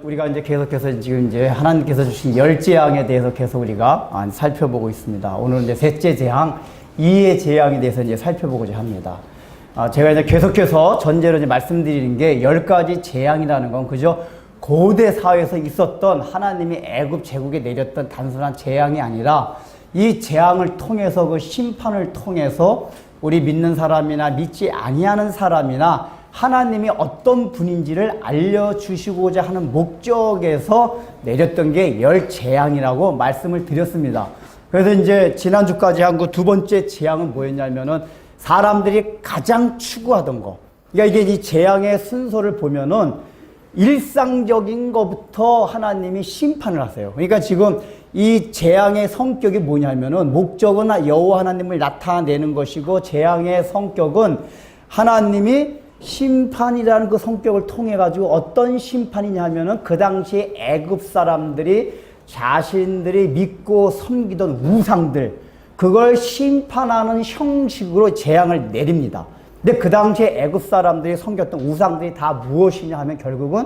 우리가 이제 계속해서 지금 이제 하나님께서 주신 열 재앙에 대해서 계속 우리가 살펴보고 있습니다. 오늘 이제 셋째 재앙, 이의 재앙에 대해서 이제 살펴보고자 합니다. 제가 이제 계속해서 전제로 이제 말씀드리는 게 10가지 재앙이라는 건 그저 고대 사회에서 있었던 하나님이 애굽 제국에 내렸던 단순한 재앙이 아니라 이 재앙을 통해서 그 심판을 통해서 우리 믿는 사람이나 믿지 아니하는 사람이나 하나님이 어떤 분인지를 알려주시고자 하는 목적에서 내렸던 게 열 재앙이라고 말씀을 드렸습니다. 그래서 이제 지난주까지 한 그 두 번째 재앙은 뭐였냐면은 사람들이 가장 추구하던 거. 그러니까 이게 이 재앙의 순서를 보면은 일상적인 것부터 하나님이 심판을 하세요. 그러니까 지금 이 재앙의 성격이 뭐냐면은 목적은 여호와 하나님을 나타내는 것이고 재앙의 성격은 하나님이 심판이라는 그 성격을 통해 가지고 어떤 심판이냐면은 그 당시에 애굽 사람들이 자신들이 믿고 섬기던 우상들 그걸 심판하는 형식으로 재앙을 내립니다. 근데 그 당시에 애굽 사람들이 섬겼던 우상들이 다 무엇이냐 하면 결국은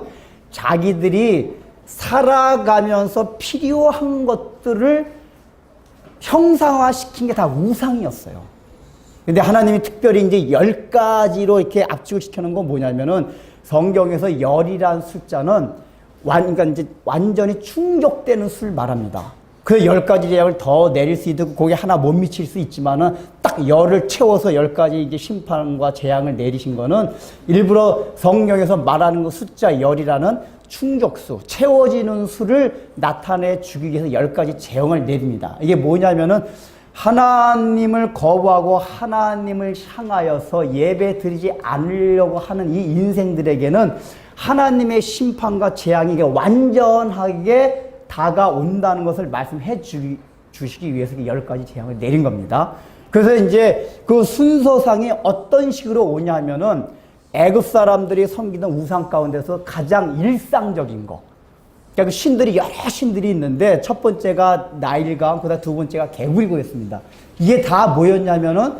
자기들이 살아가면서 필요한 것들을 형상화시킨 게 다 우상이었어요. 근데 하나님이 특별히 이제 10가지로 이렇게 압축을 시켜놓은 건 뭐냐면은 성경에서 열이란 숫자는 그러니까 이제 완전히 충족되는 수를 말합니다. 그 10가지 재앙을 더 내릴 수 있고 거기에 하나 못 미칠 수 있지만은 딱 열을 채워서 10가지 이제 심판과 재앙을 내리신 거는 일부러 성경에서 말하는 그 숫자 열이라는 충족수, 채워지는 수를 나타내 주기 위해서 10가지 재앙을 내립니다. 이게 뭐냐면은 하나님을 거부하고 하나님을 향하여서 예배 드리지 않으려고 하는 이 인생들에게는 하나님의 심판과 재앙이 완전하게 다가온다는 것을 말씀해 주시기 위해서 10가지 재앙을 내린 겁니다. 그래서 이제 그 순서상이 어떤 식으로 오냐면은 애굽 사람들이 섬기던 우상 가운데서 가장 일상적인 거. 그러니까 신들이 여러 신들이 있는데 첫 번째가 나일강, 그다음 두 번째가 개구리고였습니다. 이게 다 뭐였냐면은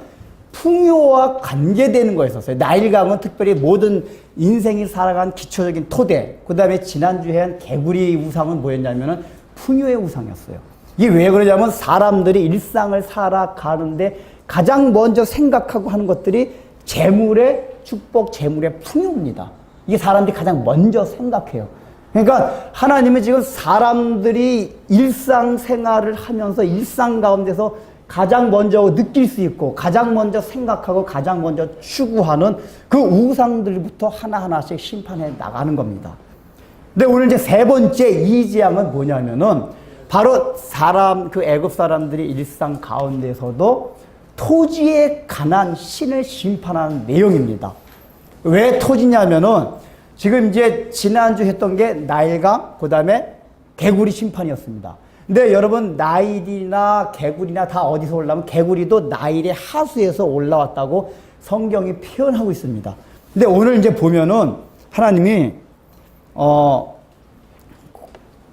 풍요와 관계되는 거였었어요. 나일강은 특별히 모든 인생이 살아간 기초적인 토대. 그다음에 지난주에 한 개구리 우상은 뭐였냐면은 풍요의 우상이었어요. 이게 왜 그러냐면 사람들이 일상을 살아가는데 가장 먼저 생각하고 하는 것들이 재물의 축복, 재물의 풍요입니다. 이게 사람들이 가장 먼저 생각해요. 그러니까 하나님은 지금 사람들이 일상생활을 하면서 일상 가운데서 가장 먼저 느낄 수 있고 가장 먼저 생각하고 가장 먼저 추구하는 그 우상들부터 하나하나씩 심판해 나가는 겁니다. 근데 오늘 이제 세 번째 이 재앙은 뭐냐면은 바로 그 애굽 사람들이 일상 가운데서도 토지에 관한 신을 심판하는 내용입니다. 왜 토지냐면은 지금 이제 지난주 했던 게 나일강, 그 다음에 개구리 심판이었습니다. 근데 여러분, 나일이나 개구리나 다 어디서 올라오면 개구리도 나일의 하수에서 올라왔다고 성경이 표현하고 있습니다. 근데 오늘 이제 보면은 하나님이,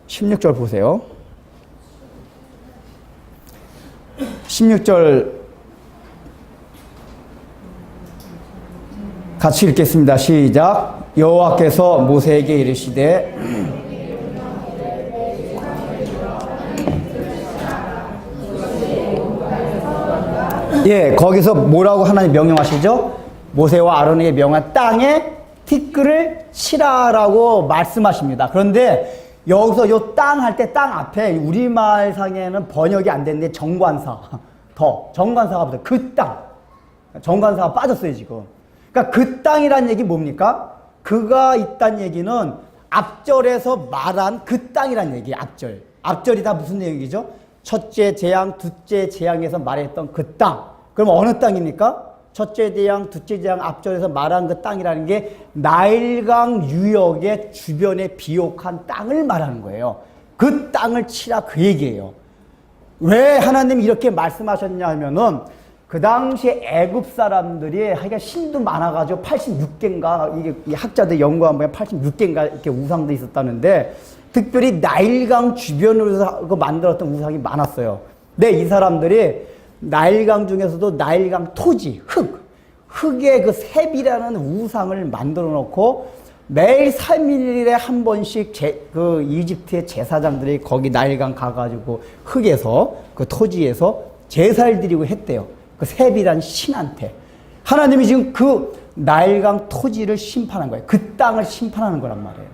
16절 보세요. 16절 같이 읽겠습니다. 시작. 여호와께서 모세에게 이르시되 거기서 뭐라고 하나님 명령하시죠? 모세와 아론에게 명한 땅에 티끌을 치라라고 말씀하십니다. 그런데 여기서 요 땅 할 때 땅 앞에 우리말상에는 번역이 안 되는데 정관사가 붙어요. 그 땅. 정관사가 빠졌어요, 지금. 그러니까 그 땅이란 얘기 뭡니까? 그가 있다는 얘기는 앞절에서 말한 그 땅이란 얘기예요. 앞절이 다 무슨 얘기죠? 첫째 재앙, 둘째 재앙에서 말했던 그 땅. 그럼 어느 땅입니까? 첫째 재앙, 둘째 재앙 앞절에서 말한 그 땅이라는 게 나일강 유역의 주변에 비옥한 땅을 말하는 거예요. 그 땅을 치라 그 얘기예요. 왜 하나님이 이렇게 말씀하셨냐 하면은 그 당시에 애굽 사람들이 하여간 신도 많아가지고 86개인가 이게 학자들 연구한 보면 86개인가 이렇게 우상도 있었다는데 특별히 나일강 주변으로 만들었던 우상이 많았어요. 근데 이 사람들이 나일강 중에서도 나일강 토지, 흙의 그 셉이라는 우상을 만들어 놓고 매일 3일에 한 번씩 그 이집트의 제사장들이 거기 나일강 가가지고 흙에서 그 토지에서 제사를 드리고 했대요. 그 셋이란 신한테. 하나님이 지금 그 나일강 토지를 심판한 거예요. 그 땅을 심판하는 거란 말이에요.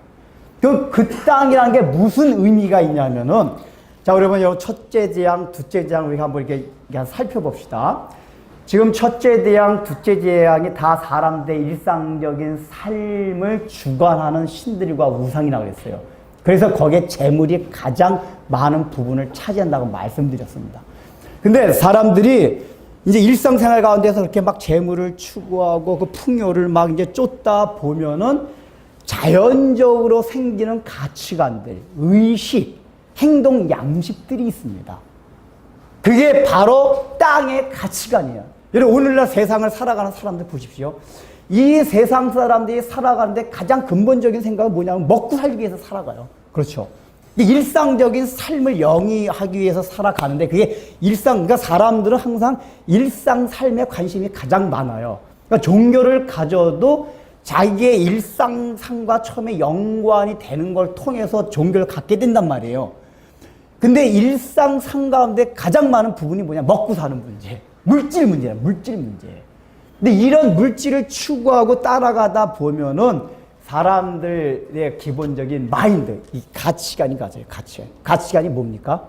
그럼 그 땅이라는 게 무슨 의미가 있냐면은, 자, 그러면 요 첫째 재앙, 둘째 재앙 우리가 한번 이렇게 살펴봅시다. 지금 첫째 재앙, 둘째 재앙이 다 사람들의 일상적인 삶을 주관하는 신들과 우상이라고 그랬어요. 그래서 거기에 재물이 가장 많은 부분을 차지한다고 말씀드렸습니다. 근데 사람들이 이제 일상생활 가운데서 그렇게 막 재물을 추구하고 그 풍요를 막 이제 쫓다 보면은 자연적으로 생기는 가치관들, 의식, 행동 양식들이 있습니다. 그게 바로 땅의 가치관이에요. 여러분, 오늘날 세상을 살아가는 사람들 보십시오. 이 세상 사람들이 살아가는데 가장 근본적인 생각은 뭐냐면 먹고 살기 위해서 살아가요. 그렇죠. 일상적인 삶을 영위하기 위해서 살아가는데 그게 그러니까 사람들은 항상 일상 삶에 관심이 가장 많아요. 그러니까 종교를 가져도 자기의 일상상과 처음에 연관이 되는 걸 통해서 종교를 갖게 된단 말이에요. 근데 일상상 가운데 가장 많은 부분이 뭐냐? 먹고 사는 문제. 물질 문제야, 물질 문제. 근데 이런 물질을 추구하고 따라가다 보면은 사람들의 기본적인 마인드, 이 가치관이 가져요, 가치관. 가치관이 뭡니까?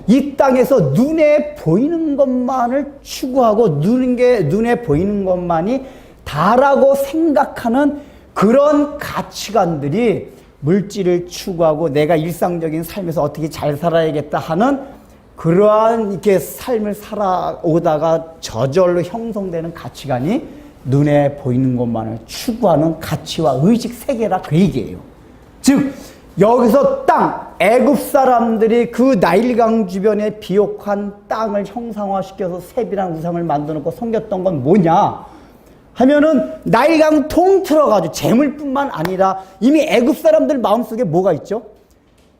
이 땅에서 눈에 보이는 것만을 추구하고 눈에 보이는 것만이 다라고 생각하는 그런 가치관들이 물질을 추구하고 내가 일상적인 삶에서 어떻게 잘 살아야겠다 하는 그러한 이렇게 삶을 살아오다가 저절로 형성되는 가치관이 눈에 보이는 것만을 추구하는 가치와 의식 세계라 그 얘기예요. 즉 여기서 애굽 사람들이 그 나일강 주변에 비옥한 땅을 형상화시켜서 셋이라는 우상을 만들어 놓고 섬겼던 건 뭐냐 하면은 나일강 통틀어가지고 재물뿐만 아니라 이미 애굽 사람들 마음속에 뭐가 있죠?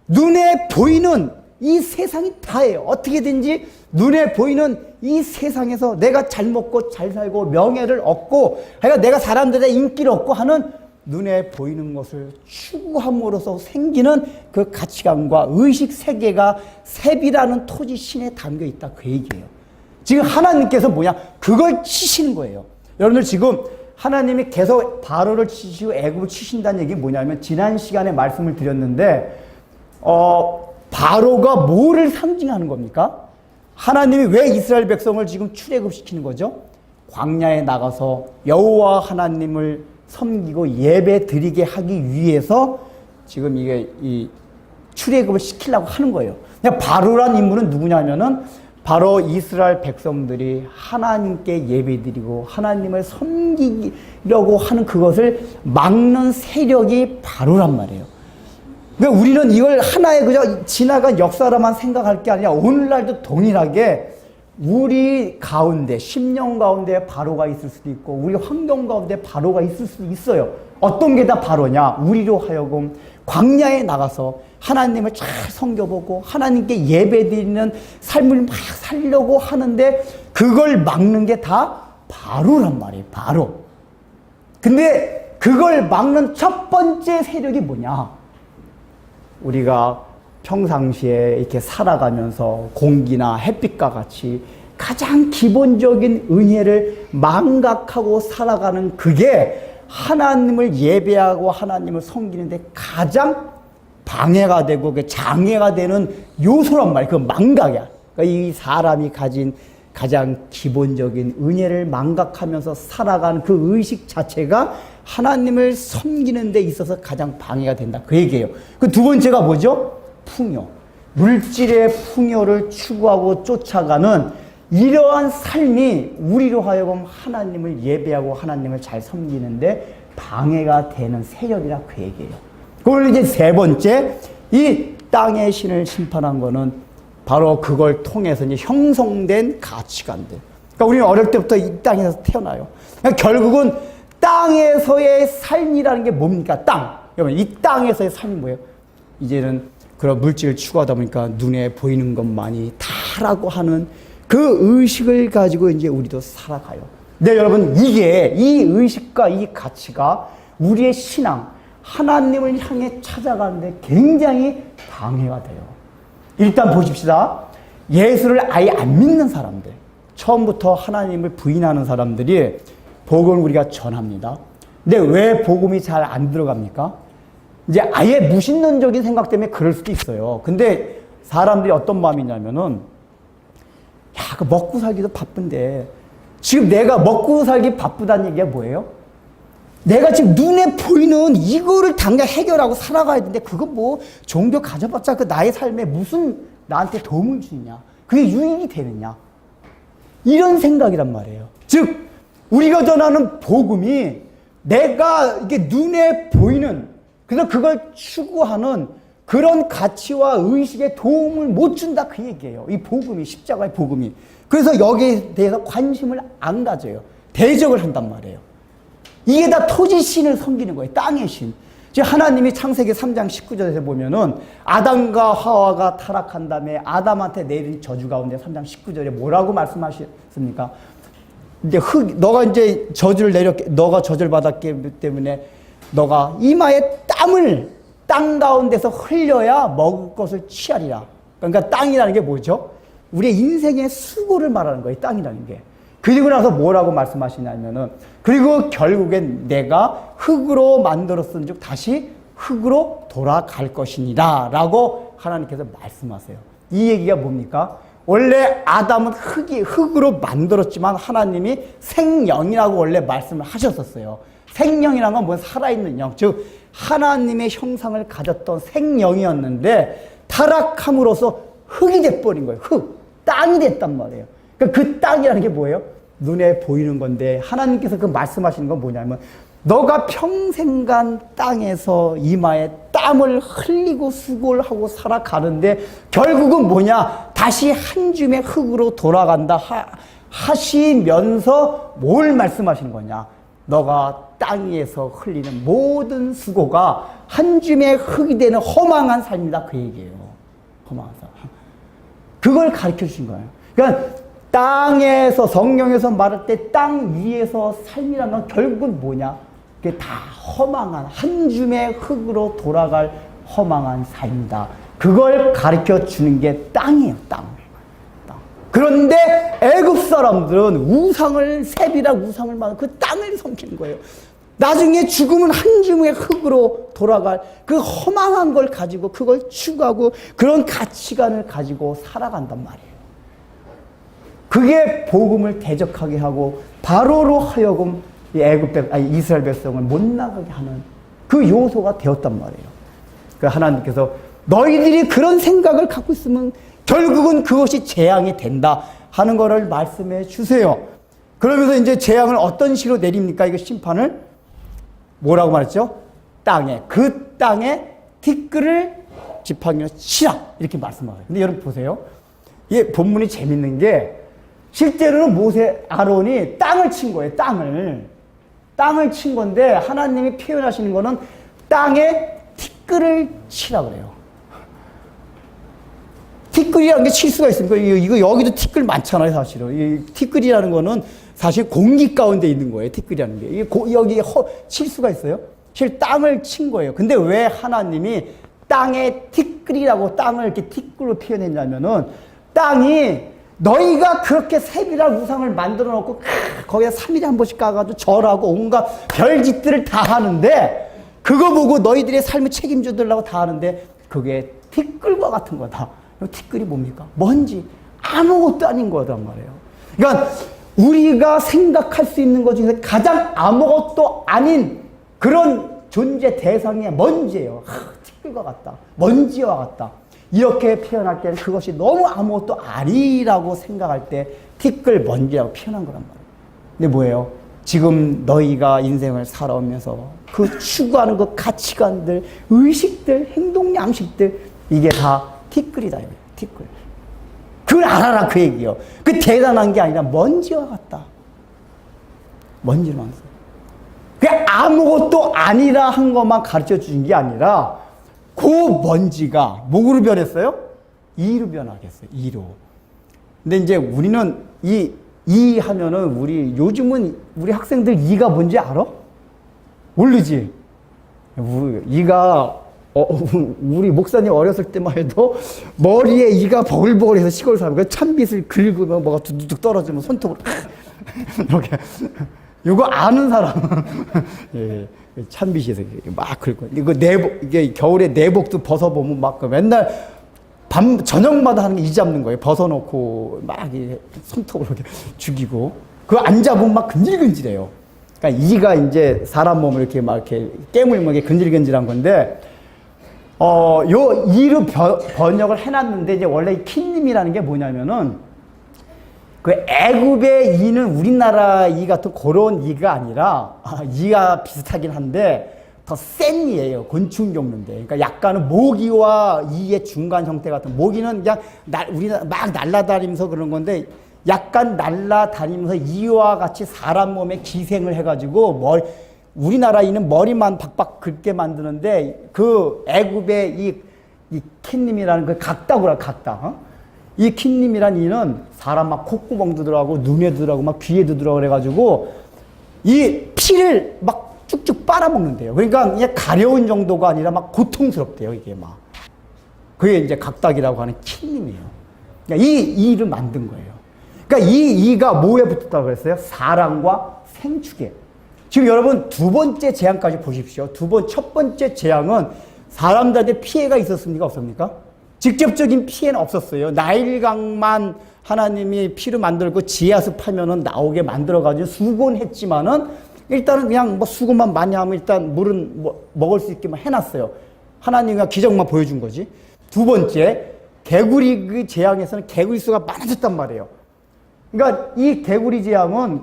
눈에 보이는 이 세상이 다예요. 어떻게든지 눈에 보이는 이 세상에서 내가 잘 먹고 잘 살고 명예를 얻고 그러니까 내가 사람들의 인기를 얻고 하는 눈에 보이는 것을 추구함으로써 생기는 그 가치관과 의식 세계가 셋이라는 토지 신에 담겨 있다 그 얘기예요. 지금 하나님께서 뭐냐? 그걸 치시는 거예요. 여러분들 지금 하나님이 계속 바로를 치시고 애굽을 치신다는 얘기 뭐냐면 지난 시간에 말씀을 드렸는데 바로가 뭐를 상징하는 겁니까? 하나님이 왜 이스라엘 백성을 지금 출애굽시키는 거죠? 광야에 나가서 여호와 하나님을 섬기고 예배 드리게 하기 위해서 지금 이게 이 출애굽을 시키려고 하는 거예요. 그냥 바로란 인물은 누구냐면은 바로 이스라엘 백성들이 하나님께 예배드리고 하나님을 섬기려고 하는 그것을 막는 세력이 바로란 말이에요. 그러니까 우리는 이걸 하나의 그저 지나간 역사로만 생각할 게 아니라 오늘날도 동일하게 우리 가운데 10년 가운데 바로가 있을 수도 있고 우리 환경 가운데 바로가 있을 수도 있어요. 어떤 게 다 바로냐? 우리로 하여금 광야에 나가서 하나님을 잘 섬겨보고 하나님께 예배드리는 삶을 막 살려고 하는데 그걸 막는 게 다 바로란 말이에요. 바로. 근데 그걸 막는 첫 번째 세력이 뭐냐? 우리가 평상시에 이렇게 살아가면서 공기나 햇빛과 같이 가장 기본적인 은혜를 망각하고 살아가는 그게 하나님을 예배하고 하나님을 섬기는데 가장 방해가 되고 장애가 되는 요소란 말이에요. 그 망각이야. 그러니까 이 사람이 가진 가장 기본적인 은혜를 망각하면서 살아가는 그 의식 자체가 하나님을 섬기는 데 있어서 가장 방해가 된다. 그 얘기예요. 그 두 번째가 뭐죠? 풍요. 물질의 풍요를 추구하고 쫓아가는 이러한 삶이 우리로 하여금 하나님을 예배하고 하나님을 잘 섬기는데 방해가 되는 세력이라 그 얘기예요. 그걸 이제 세 번째, 이 땅의 신을 심판한 거는 바로 그걸 통해서 이제 형성된 가치관들. 그러니까 우리는 어릴 때부터 이 땅에서 태어나요. 그러니까 결국은 땅에서의 삶이라는 게 뭡니까? 땅. 여러분, 이 땅에서의 삶이 뭐예요? 이제는 그런 물질을 추구하다 보니까 눈에 보이는 것만이 다라고 하는 그 의식을 가지고 이제 우리도 살아가요. 네, 여러분, 이 의식과 이 가치가 우리의 신앙, 하나님을 향해 찾아가는데 굉장히 방해가 돼요. 일단 보십시다. 예수를 아예 안 믿는 사람들, 처음부터 하나님을 부인하는 사람들이 복음을 우리가 전합니다. 근데 왜 복음이 잘 안 들어갑니까? 이제 아예 무신론적인 생각 때문에 그럴 수도 있어요. 근데 사람들이 어떤 마음이냐면은, 야, 그 먹고 살기도 바쁜데, 지금 내가 먹고 살기 바쁘다는 얘기가 뭐예요? 내가 지금 눈에 보이는 이거를 당장 해결하고 살아가야 되는데, 그거 뭐, 종교 가져봤자 그 나의 삶에 무슨 나한테 도움을 주느냐? 그게 유익이 되느냐? 이런 생각이란 말이에요. 즉, 우리가 전하는 복음이 내가 이게 눈에 보이는, 그래서 그걸 추구하는 그런 가치와 의식에 도움을 못 준다, 그 얘기예요. 이 복음이, 십자가의 복음이. 그래서 여기에 대해서 관심을 안 가져요. 대적을 한단 말이에요. 이게 다 토지 신을 섬기는 거예요. 땅의 신. 즉 하나님이 창세기 3장 19절에서 보면은 아담과 하와가 타락한 다음에 아담한테 내린 저주 가운데 3장 19절에 뭐라고 말씀하셨습니까? 이제 너가 이제 저주를 내렸기, 너가 저주를 받았기 때문에 너가 이마에 땀을 땅 가운데서 흘려야 먹을 것을 취하리라. 그러니까 땅이라는 게 뭐죠? 우리의 인생의 수고를 말하는 거예요. 땅이라는 게. 그리고 나서 뭐라고 말씀하시냐면은, 그리고 결국엔 내가 흙으로 만들었은 즉 다시 흙으로 돌아갈 것이니라 라고 하나님께서 말씀하세요. 이 얘기가 뭡니까? 원래 아담은 흙으로 만들었지만 하나님이 생명이라고 원래 말씀을 하셨었어요. 생명이라는 건 뭐 살아있는 영, 즉 하나님의 형상을 가졌던 생명이었는데 타락함으로써 흙이 돼버린 거예요. 땅이 됐단 말이에요. 그러니까 그 땅이라는 게 뭐예요? 눈에 보이는 건데 하나님께서 그 말씀하시는 건 뭐냐면, 너가 평생간 땅에서 이마에 땀을 흘리고 수고를 하고 살아가는데 결국은 뭐냐? 다시 한 줌의 흙으로 돌아간다 하시면서 뭘 말씀하시는 거냐? 너가 땅 위에서 흘리는 모든 수고가 한 줌의 흙이 되는 허망한 삶이다, 그 얘기예요. 허망한 삶. 그걸 가르쳐 주신 거예요. 그러니까 땅에서, 성경에서 말할 때 땅 위에서 삶이라는 건 결국은 뭐냐? 그게 다 허망한, 한 줌의 흙으로 돌아갈 허망한 삶이다. 그걸 가르쳐 주는 게 땅이에요, 땅. 그런데 애굽 사람들은 우상을, 셉이라 우상을 만든 그 땅을 섬기는 거예요. 나중에 죽으면 한 줌의 흙으로 돌아갈 그 허망한 걸 가지고 그걸 추구하고 그런 가치관을 가지고 살아간단 말이에요. 그게 복음을 대적하게 하고 바로로 하여금 이스라엘 백성을 못 나가게 하는 그 요소가 되었단 말이에요. 그 하나님께서 너희들이 그런 생각을 갖고 있으면 결국은 그것이 재앙이 된다 하는 것을 말씀해 주세요. 그러면서 이제 재앙을 어떤 식으로 내립니까? 이거 심판을 뭐라고 말했죠? 그 땅에 티끌을 지팡이로 치라 이렇게 말씀하세요. 근데 여러분 보세요. 이 본문이 재밌는 게 실제로는 아론이 땅을 친 거예요. 땅을 친 건데 하나님이 표현하시는 거는 땅에 티끌을 치라 그래요. 티끌이라는 게 칠 수가 있습니까? 이거 여기도 티끌 많잖아요, 사실은. 이 티끌이라는 거는 사실 공기 가운데 있는 거예요, 티끌이라는 게. 여기 칠 수가 있어요? 땅을 친 거예요. 근데 왜 하나님이 땅에 티끌이라고 땅을 이렇게 티끌로 표현했냐면은, 땅이 너희가 그렇게 셉이란 우상을 만들어 놓고 거기에 3일에 한 번씩 가가지고 절하고 온갖 별짓들을 다 하는데, 그거 보고 너희들의 삶을 책임져달라고 다 하는데 그게 티끌과 같은 거다. 티끌이 뭡니까? 먼지, 아무것도 아닌 거란 말이에요. 그러니까 우리가 생각할 수 있는 것 중에서 가장 아무것도 아닌 그런 존재 대상의 먼지예요. 티끌과 같다, 먼지와 같다. 이렇게 표현할 때는 그것이 너무 아무것도 아니라고 생각할 때 티끌, 먼지라고 표현한 거란 말이에요. 근데 뭐예요? 지금 너희가 인생을 살아오면서 그 추구하는 그 가치관들, 의식들, 행동 양식들, 이게 다 티끌이다. 티끌. 그걸 알아라, 그 얘기요. 그 대단한 게 아니라 먼지와 같다. 먼지로 만들어. 그 아무것도 아니라 한 것만 가르쳐 주신 게 아니라 그 먼지가 뭐로 변했어요? 이로 변하겠어요. 이로. 근데 이제 우리는 이 하면은 요즘은 우리 학생들 이가 뭔지 알아? 모르지? 이가 우리 목사님 어렸을 때만 해도 머리에 이가 버글버글해서 시골 살고 찬빛을 긁으면 뭐가 두둑 떨어지면 손톱으로 이렇게 이거 아는 사람은 예, 찬빛에서 막 긁고 이거 내복 이게 겨울에 내복도 벗어보면 막 맨날 저녁마다 하는 게 이 잡는 거예요. 벗어놓고 막 손톱으로 이렇게 죽이고 그거 안 잡으면 막 근질근질해요. 그러니까 이가 이제 사람 몸을 이렇게 막 이렇게 깨물면 이게 근질근질한 건데, 요 이로 번역을 해놨는데 이제 원래 이 킨님이라는 게 뭐냐면은 그 애굽의 이는 우리나라 이 같은 그런 이가 아니라 이가 비슷하긴 한데 더 센 이예요. 곤충 종류인데. 그러니까 약간은 모기와 이의 중간 형태 같은 모기는 그냥 우리나라 막 날아다니면서 그런 건데 약간 날아다니면서 이와 같이 사람 몸에 기생을 해가지고 우리나라 이는 머리만 박박 긁게 만드는데 그 애굽의 이 킨님이라는 그 각다구라 각다. 이 킨님이란 이는 사람 막 콧구멍도 들어가고 눈에도 들어가고 막 귀에도 들어가고 그래가지고 이 피를 막 쭉쭉 빨아먹는데요. 그러니까 그냥 가려운 정도가 아니라 막 고통스럽대요, 이게 막. 그게 이제 각닭이라고 하는 킨님이에요. 그러니까 이 이를 만든 거예요. 그러니까 이 이가 뭐에 붙었다고 그랬어요? 사랑과 생축에. 지금 여러분 두 번째 재앙까지 보십시오. 첫 번째 재앙은 사람들한테 피해가 있었습니까? 없습니까? 직접적인 피해는 없었어요. 나일강만 하나님이 피를 만들고 지하수 파면은 나오게 만들어가지고 수고는 했지만은 일단은 그냥 뭐 수고만 많이 하면 일단 물은 뭐 먹을 수 있게만 해놨어요. 하나님이 기적만 보여준 거지. 두 번째, 개구리 그 재앙에서는 개구리 수가 많아졌단 말이에요. 그러니까 이 개구리 재앙은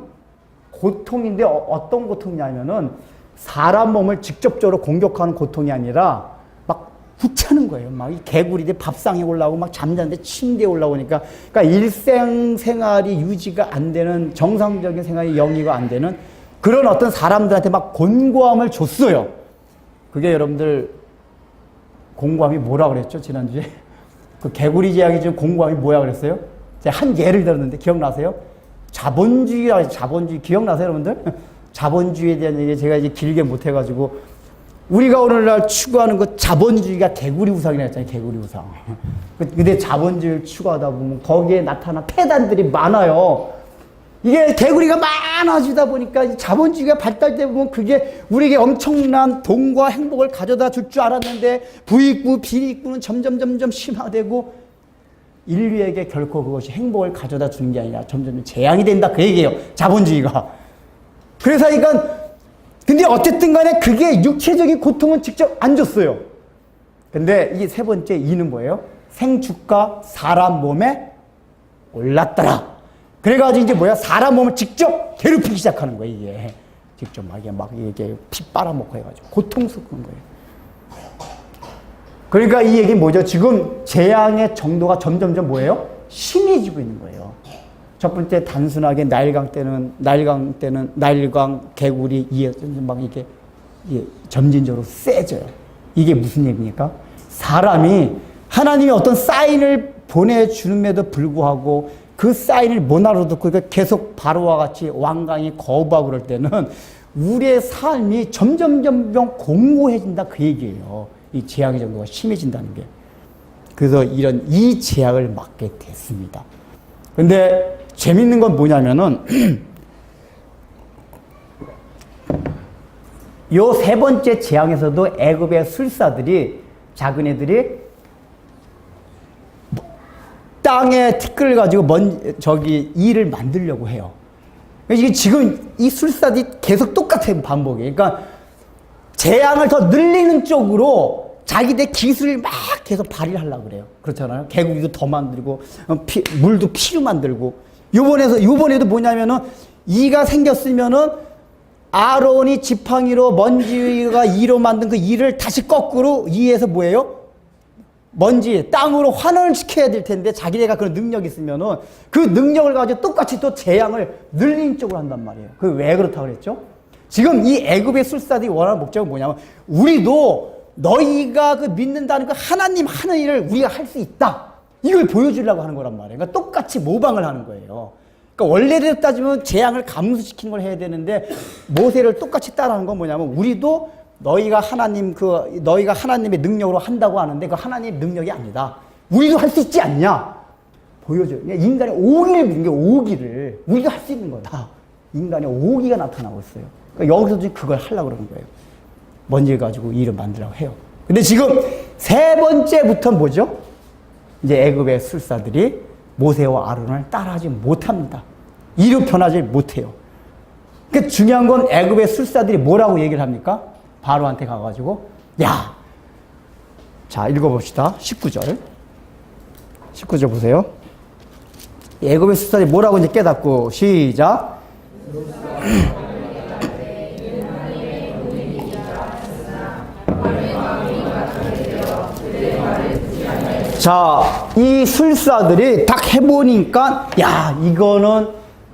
고통인데 어떤 고통이냐면은 사람 몸을 직접적으로 공격하는 고통이 아니라 막 후차는 거예요. 막 이 개구리들 밥상에 올라오고 막 잠자는데 침대에 올라오니까 그러니까 일생생활이 유지가 안 되는 정상적인 생활이 영위가 안 되는 그런 어떤 사람들한테 막 곤고함을 줬어요. 그게 여러분들 곤고함이 뭐라 그랬죠? 지난주에 그 개구리 재앙이 좀 곤고함이 뭐야 그랬어요? 제가 한 예를 들었는데 기억나세요? 자본주의 기억나세요, 여러분들? 자본주의에 대한 얘기 제가 이제 길게 못 해가지고 우리가 오늘날 추구하는 그 자본주의가 개구리 우상이라 했잖아요, 개구리 우상. 근데 자본주의를 추구하다 보면 거기에 나타난 폐단들이 많아요. 이게 개구리가 많아지다 보니까 자본주의가 발달되다 보면 그게 우리에게 엄청난 돈과 행복을 가져다 줄 줄 알았는데 부익부, 비익부는 점점 심화되고 인류에게 결코 그것이 행복을 가져다 주는 게 아니라 점점 재앙이 된다 그 얘기예요. 자본주의가. 그래서 근데 어쨌든 간에 그게 육체적인 고통은 직접 안 줬어요. 근데 이 세 번째 이는 뭐예요? 생축과 사람 몸에 올랐더라. 그래가지고 이제 뭐야? 사람 몸을 직접 괴롭히기 시작하는 거예요, 이게. 직접 막 이게 피 빨아먹고 해가지고. 고통스러운 거예요. 그러니까 이 얘기는 뭐죠? 지금 재앙의 정도가 점점점 뭐예요? 심해지고 있는 거예요. 첫 번째 단순하게 나일강 때는 개구리 이에 막 이게 점진적으로 세져요. 이게 무슨 얘기입니까? 사람이 하나님이 어떤 사인을 보내주는데도 불구하고 그 사인을 못 알아듣고 계속 바로와 같이 완강히 거부하고 그럴 때는 우리의 삶이 점점 공고해진다 그 얘기예요. 이 재앙의 정도가 심해진다는 게. 그래서 이 재앙을 맞게 됐습니다. 근데 재밌는 건 뭐냐면은 요 세 번째 재앙에서도 애굽의 술사들이 작은 애들이 땅에 티끌을 가지고 이를 만들려고 해요. 이게 지금 이 술사들이 계속 똑같은 반복이에요. 그러니까 재앙을 더 늘리는 쪽으로 자기들 기술을 막 계속 발휘를 하려고 그래요. 그렇잖아요. 개구리도 더 만들고, 물도 피로 만들고. 요번에도 뭐냐면은, 이가 생겼으면은, 아론이 지팡이로 먼지가 이로 만든 그 이를 다시 거꾸로 이에서 뭐예요? 땅으로 환원을 시켜야 될 텐데, 자기네가 그런 능력이 있으면은, 그 능력을 가지고 똑같이 또 재앙을 늘리는 쪽으로 한단 말이에요. 그게 왜 그렇다고 그랬죠? 지금 이 애굽의 술사들이 원하는 목적은 뭐냐면, 우리도 너희가 그 믿는다는 그 하나님 하는 일을 우리가 할 수 있다. 이걸 보여주려고 하는 거란 말이에요. 그러니까 똑같이 모방을 하는 거예요. 그러니까 원래대로 따지면 재앙을 감수시키는 걸 해야 되는데 모세를 똑같이 따라하는 건 뭐냐면 우리도 너희가 하나님의 능력으로 한다고 하는데 그 하나님의 능력이 아니다. 우리도 할 수 있지 않냐? 보여줘요. 인간의 오기를 믿는 게 오기를. 우리도 할 수 있는 거다. 인간의 오기가 나타나고 있어요. 그러니까 여기서 지금 그걸 하려고 그러는 거예요. 먼지를 가지고 일을 만들라고 해요. 근데 지금 세 번째부터 뭐죠? 이제 애굽의 술사들이 모세와 아론을 따라하지 못합니다. 이로 변하지 못해요. 그 중요한 건 애굽의 술사들이 뭐라고 얘기를 합니까? 바로한테 가가지고 야, 자 읽어봅시다. 19절 보세요. 애굽의 술사들이 뭐라고 이제 깨닫고 시작. 자, 이 술사들이 딱 해보니까 야, 이거는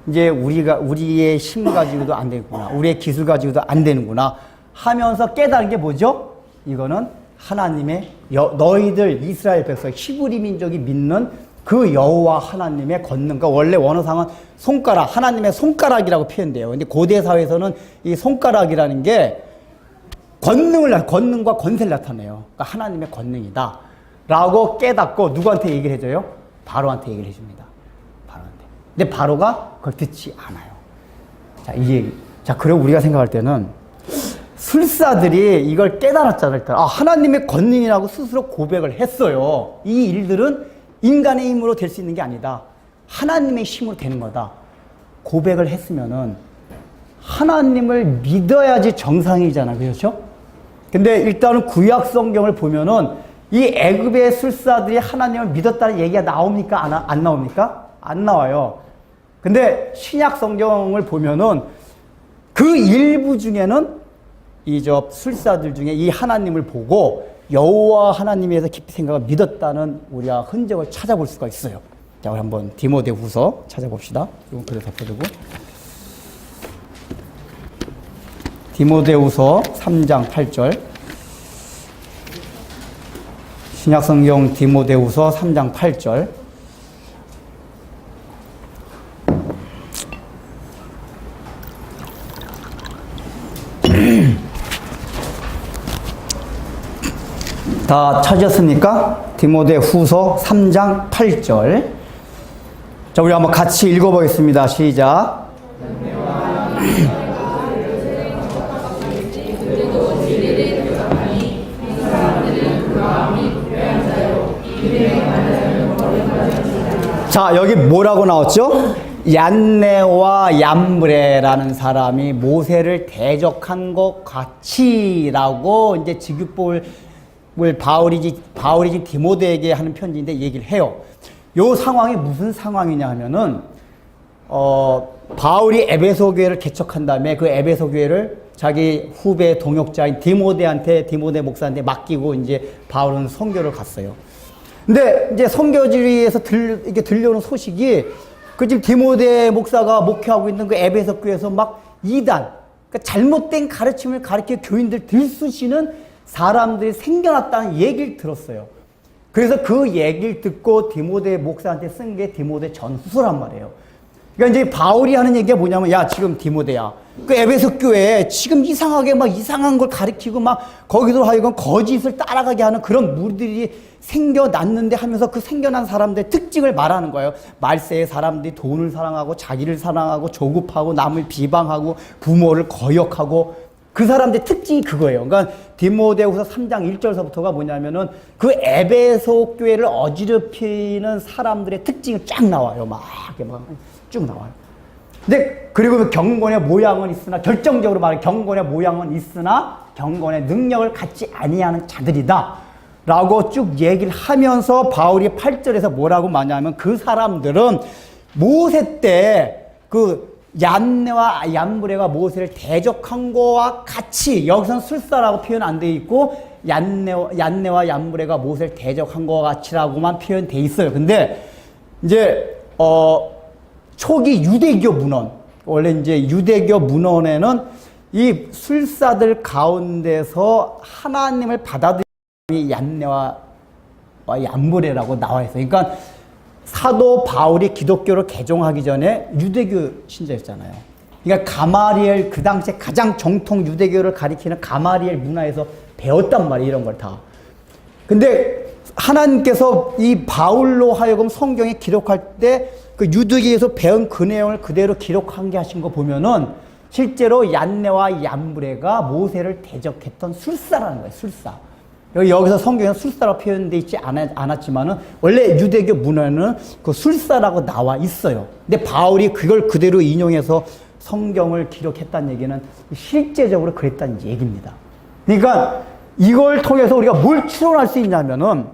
이제 우리의 힘 가지고도 안 되구나, 우리의 기술 가지고도 안 되는구나 하면서 깨달은 게 뭐죠? 이거는 하나님의 너희들 이스라엘 백성 히브리 민족이 믿는 그 여호와 하나님의 권능과, 원래 원어상은 손가락, 하나님의 손가락이라고 표현돼요. 근데 고대 사회에서는 이 손가락이라는 게 권능과 권세를 나타내요. 그러니까 하나님의 권능이다 라고 깨닫고 누구한테 얘기를 해줘요? 바로한테 얘기를 해줍니다. 바로한테. 근데 바로가 그걸 듣지 않아요. 자, 이 얘기. 자, 그리고 우리가 생각할 때는 술사들이 이걸 깨달았잖아요. 일단. 하나님의 권능이라고 스스로 고백을 했어요. 이 일들은 인간의 힘으로 될 수 있는 게 아니다. 하나님의 힘으로 되는 거다. 고백을 했으면은 하나님을 믿어야지 정상이잖아요. 그렇죠? 근데 일단은 구약 성경을 보면은 이 애굽의 술사들이 하나님을 믿었다는 얘기가 나옵니까? 안 나옵니까? 안 나와요. 근데 신약 성경을 보면은 그 일부 중에는 술사들 중에 이 하나님을 보고 여호와 하나님에서 깊이 생각을 믿었다는 우리가 흔적을 찾아볼 수가 있어요. 자, 우리 한번 디모데후서 찾아봅시다. 이건 그래 덮어두고. 디모데후서 3장 8절. 신약성경 디모데후서 3장 8절. 다 찾으셨습니까? 디모데후서 3장 8절. 자, 우리 한번 같이 읽어보겠습니다. 시작. 자, 여기 뭐라고 나왔죠? 얀네와 얌브레라는 사람이 모세를 대적한 것 같이라고 이제 직유법을 바울이 지금 디모데에게 하는 편지인데 얘기를 해요. 요 상황이 무슨 상황이냐 하면은 바울이 에베소 교회를 개척한 다음에 그 에베소 교회를 자기 후배 동역자인 디모데 목사한테 맡기고 이제 바울은 선교를 갔어요. 근데 이제 선교지에서 이렇게 들려오는 소식이 그 지금 디모데 목사가 목회하고 있는 그 에베소 교회에서 막 이단, 그러니까 잘못된 가르침을 가르쳐 교인들 들쑤시는 사람들이 생겨났다는 얘기를 들었어요. 그래서 그 얘기를 듣고 디모데 목사한테 쓴 게 디모데 전후서란 말이에요. 그러니까 이제 바울이 하는 얘기가 뭐냐면, 야, 지금 디모데야, 그 에베소 교회에 지금 이상하게 막 이상한 걸 가르치고 막 거기서 하여간 거짓을 따라가게 하는 그런 무리들이 생겨났는데 하면서 그 생겨난 사람들의 특징을 말하는 거예요. 말세의 사람들이 돈을 사랑하고 자기를 사랑하고 조급하고 남을 비방하고 부모를 거역하고 그 사람들의 특징이 그거예요. 그러니까 디모데후서 3장 1절서부터가 뭐냐면은 그 에베소 교회를 어지럽히는 사람들의 특징이 쫙 나와요. 막 쭉 나와요. 근데 그리고 경건의 모양은 있으나, 결정적으로 말해 경건의 모양은 있으나 경건의 능력을 갖지 아니하는 자들이다 라고 쭉 얘기를 하면서 바울이 8절에서 뭐라고 말하냐면, 그 사람들은 모세 때 그 얀네와 얌브레가 모세를 대적한 거와 같이, 여기서는 술사라고 표현 안 돼 있고 얀네와 얌브레가 모세를 대적한 거와 같이라고만 표현돼 있어요. 근데 이제 초기 유대교 문헌, 원래 이제 유대교 문헌에는 이 술사들 가운데서 하나님을 받아들인 얀네와 얌브레라고 나와 있어요. 그러니까 사도 바울이 기독교를 개종하기 전에 유대교 신자였잖아요. 그러니까 가마리엘, 그 당시에 가장 정통 유대교를 가리키는 가마리엘 문화에서 배웠단 말이에요, 이런 걸 다. 근데 하나님께서 이 바울로 하여금 성경에 기록할 때 그 유대교에서 배운 그 내용을 그대로 기록한 게 하신 거 보면은 실제로 얀네와 얀브레가 모세를 대적했던 술사라는 거예요, 술사. 여기서 성경에서 술사라고 표현되어 있지 않았지만은 원래 유대교 문화에는 그 술사라고 나와 있어요. 근데 바울이 그걸 그대로 인용해서 성경을 기록했다는 얘기는 실제적으로 그랬다는 얘기입니다. 그러니까 이걸 통해서 우리가 뭘 추론할 수 있냐면은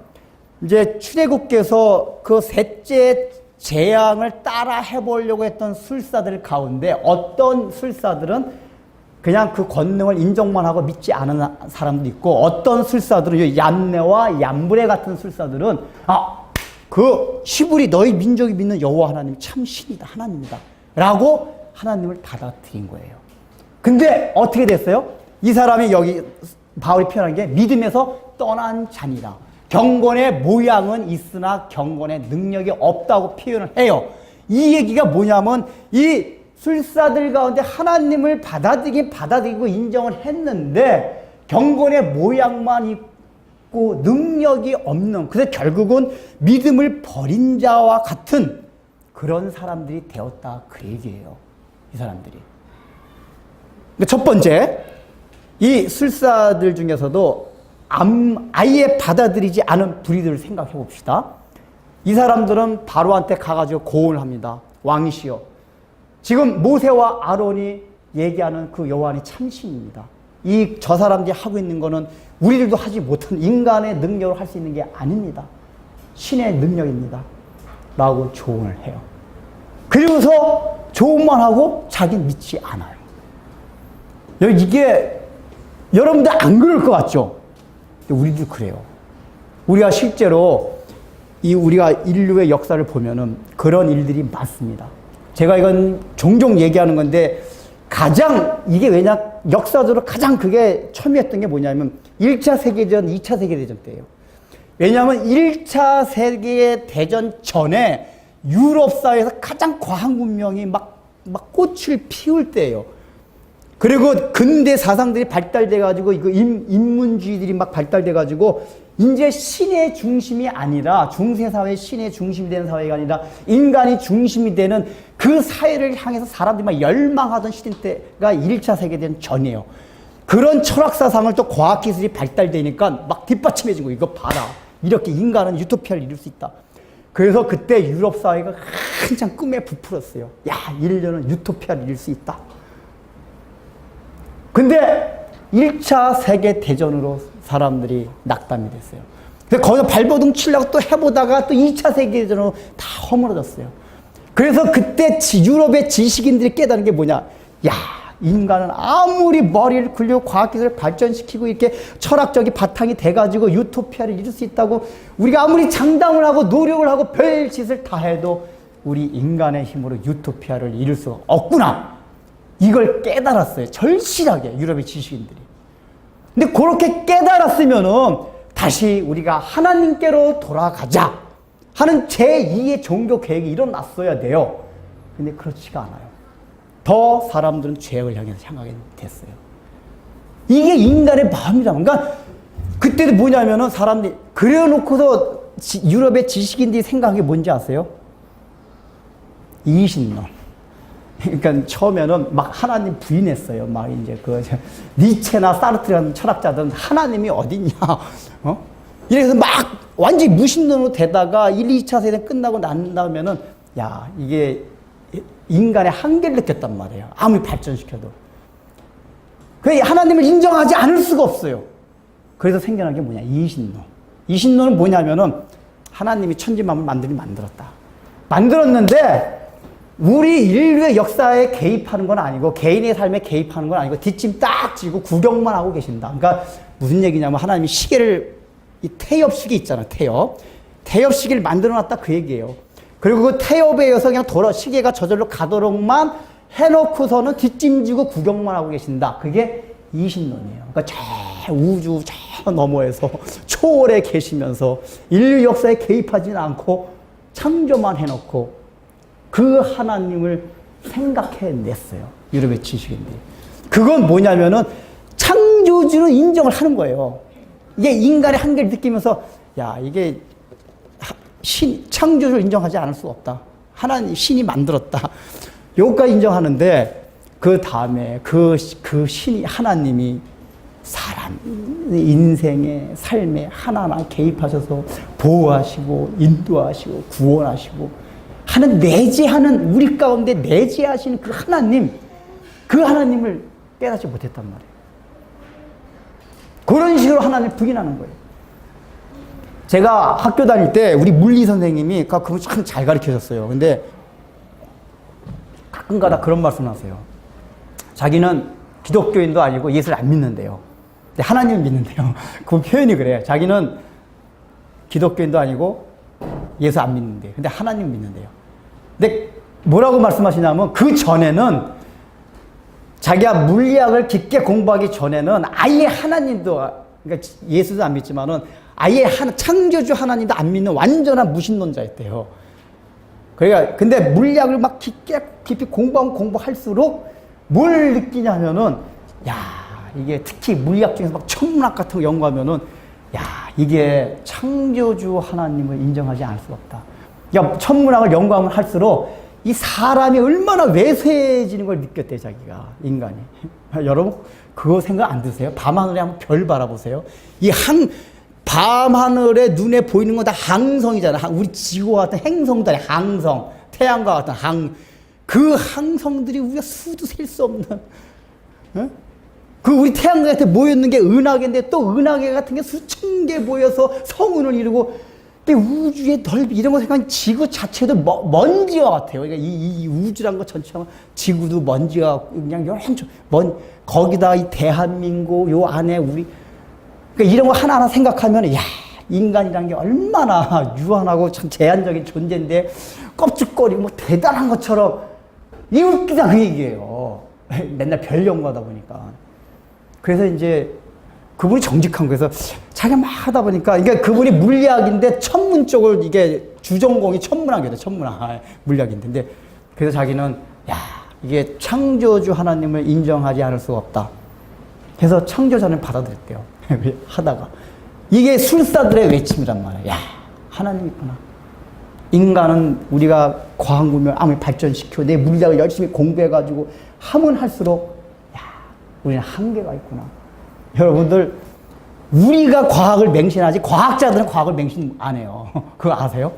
이제 출애굽께서 그 셋째 재앙을 따라 해보려고 했던 술사들 가운데 어떤 술사들은 그냥 그 권능을 인정만 하고 믿지 않은 사람도 있고, 어떤 술사들은 얀네와 얀브레 같은 술사들은 그 시브리 너희 민족이 믿는 여호와 하나님 참 신이다, 하나님이다 라고 하나님을 받아들인 거예요. 근데 어떻게 됐어요? 이 사람이 여기 바울이 표현한 게 믿음에서 떠난 자니라. 경건의 모양은 있으나 경건의 능력이 없다고 표현을 해요. 이 얘기가 뭐냐면 이 술사들 가운데 하나님을 받아들이고 인정을 했는데 경건의 모양만 있고 능력이 없는, 그래서 결국은 믿음을 버린 자와 같은 그런 사람들이 되었다, 그 얘기예요. 이 사람들이. 첫 번째, 이 술사들 중에서도 아예 받아들이지 않은 불의들을 생각해 봅시다. 이 사람들은 바로한테 가가지고 고언을 합니다. 왕이시여, 지금 모세와 아론이 얘기하는 그 여호와는 참신입니다. 저 사람들이 하고 있는 거는 우리들도 하지 못한 인간의 능력으로 할 수 있는 게 아닙니다. 신의 능력입니다 라고 조언을 해요. 그리고서 조언만 하고 자기는 믿지 않아요. 이게 여러분들 안 그럴 것 같죠? 우리도 그래요. 우리가 실제로 우리가 인류의 역사를 보면은 그런 일들이 많습니다. 제가 이건 종종 얘기하는 건데, 가장 이게 왜냐, 역사적으로 가장 그게 첨예했던 게 뭐냐면 1차 세계대전, 2차 세계대전 때예요. 왜냐하면 1차 세계대전 전에 유럽 사회에서 가장 과학 문명이 막 꽃을 피울 때예요. 그리고 근대 사상들이 발달돼가지고, 이거 인문주의들이 막 발달돼가지고, 이제 신의 중심이 아니라, 중세사회 신의 중심이 되는 사회가 아니라, 인간이 중심이 되는 그 사회를 향해서 사람들이 막 열망하던 시대 때가 1차 세계대전 전이에요. 그런 철학사상을 또 과학기술이 발달되니까 막 뒷받침해진 거예요. 이거 봐라, 이렇게 인간은 유토피아를 이룰 수 있다. 그래서 그때 유럽 사회가 한창 꿈에 부풀었어요. 야, 인류는 유토피아를 이룰 수 있다. 근데 1차 세계대전으로 사람들이 낙담이 됐어요. 그래서 거기서 발버둥 치려고 또 해보다가 또 2차 세계대전으로 다 허물어졌어요. 그래서 그때 유럽의 지식인들이 깨달은 게 뭐냐. 야, 인간은 아무리 머리를 굴리고 과학기술을 발전시키고 이렇게 철학적인 바탕이 돼가지고 유토피아를 이룰 수 있다고 우리가 아무리 장담을 하고 노력을 하고 별 짓을 다 해도 우리 인간의 힘으로 유토피아를 이룰 수가 없구나. 이걸 깨달았어요. 절실하게 유럽의 지식인들이. 근데 그렇게 깨달았으면은 다시 우리가 하나님께로 돌아가자 하는 제2의 종교 계획이 일어났어야 돼요. 근데 그렇지가 않아요. 더 사람들은 죄악을 향해서 향하게 됐어요. 이게 인간의 마음이라고. 그러니까 그때도 뭐냐면은 사람들이 그래놓고서 유럽의 지식인들이 생각한 게 뭔지 아세요? 이신론. 그러니까 처음에는 막 하나님 부인했어요. 막 이제 니체나 사르트르 같은 철학자들은 하나님이 어딨냐, 이래서 막 완전히 무신론으로 되다가 1, 2차 세대 끝나고 난 다음에는 야, 이게 인간의 한계를 느꼈단 말이에요. 아무리 발전시켜도. 그 하나님을 인정하지 않을 수가 없어요. 그래서 생겨난 게 뭐냐, 이신론. 이신론은 뭐냐면은 하나님이 천지만물을 만들었다. 만들었는데 우리 인류의 역사에 개입하는 건 아니고 개인의 삶에 개입하는 건 아니고 뒷짐 딱 지고 구경만 하고 계신다. 그러니까 무슨 얘기냐면 하나님이 시계를, 이 태엽시계 있잖아요. 태엽시계를 만들어놨다, 그 얘기예요. 그리고 그 태엽에 의해서 그냥 시계가 저절로 가도록만 해놓고서는 뒷짐지고 구경만 하고 계신다. 그게 이신론이에요. 그러니까 저 우주 저 너머에서 초월에 계시면서 인류 역사에 개입하지는 않고 창조만 해놓고 그 하나님을 생각해냈어요. 유럽의 지식인들이. 그건 뭐냐면은 창조주는 인정을 하는 거예요. 이게 인간의 한계를 느끼면서 야, 이게 창조주를 인정하지 않을 수 없다. 하나님 신이 만들었다. 요까지 인정하는데 그 다음에 그 신이 하나님이 사람 인생의 삶에 하나하나 개입하셔서 보호하시고 인도하시고 구원하시고 하는 내재하는 우리 가운데 내재하시는 그 하나님을 깨닫지 못했단 말이에요. 그런 식으로 하나님을 부인하는 거예요. 제가 학교 다닐 때 우리 물리 선생님이 그걸 참 잘 가르쳐줬어요. 근데 가끔가다 그런 말씀 하세요. 자기는 기독교인도 아니고 예수를 안 믿는데요. 근데 하나님을 믿는데요. 그 표현이 그래요. 자기는 기독교인도 아니고 예수 안 믿는데요. 근데 하나님 믿는데요. 근데 뭐라고 말씀하시냐면 그 전에는 자기가 물리학을 깊게 공부하기 전에는 아예 하나님도, 그러니까 예수도 안 믿지만은 아예 창조주 하나님도 안 믿는 완전한 무신론자였대요. 그러니까 근데 물리학을 막 깊이 공부할수록 뭘 느끼냐면은 야, 이게 특히 물리학 중에서 막 천문학 같은 거 연구하면은 야, 이게 창조주 하나님을 인정하지 않을 수 없다. 그러니까 천문학을 연구하면 할수록 이 사람이 얼마나 외세해지는 걸 느꼈대, 자기가, 인간이. 여러분, 그거 생각 안 드세요? 밤하늘에 한번 별 바라보세요. 밤하늘에 눈에 보이는 건 다 항성이잖아. 우리 지구와 같은 행성들이 항성, 태양과 같은 그 항성들이 우리가 수도 셀 수 없는, 어? 그 우리 태양같이 모였는 게 은하계인데 또 은하계 같은 게 수천 개 모여서 성운을 이루고, 근데 우주의 넓이 이런 거 생각하면 지구 자체도 먼지와 같아요. 그러니까 이 우주란 거 전체가 지구도 먼지가 그냥 거기다 이 대한민국 요 안에 우리, 그러니까 이런 거 하나하나 생각하면 야, 인간이란 게 얼마나 유한하고 참 제한적인 존재인데 껍질거리 뭐 대단한 것처럼 이 웃기다 그 얘기예요. 맨날 별 연구하다 보니까. 그래서 이제 그분이 정직한 거에서 자기가 막 하다 보니까, 그러니까 그분이 물리학인데 천문 쪽을, 이게 주전공이 천문학이거든, 천문학 물리학인데. 근데 그래서 자기는 야, 이게 창조주 하나님을 인정하지 않을 수가 없다. 그래서 창조자는 받아들였대요. 하다가 이게 술사들의 외침이란 말이야. 야, 하나님 있구나. 인간은 우리가 과학문명을 아무리 발전시켜 내 물리학을 열심히 공부해가지고 하면 할수록 야, 우리는 한계가 있구나. 여러분들, 우리가 과학을 맹신하지 과학자들은 과학을 맹신 안 해요. 그거 아세요?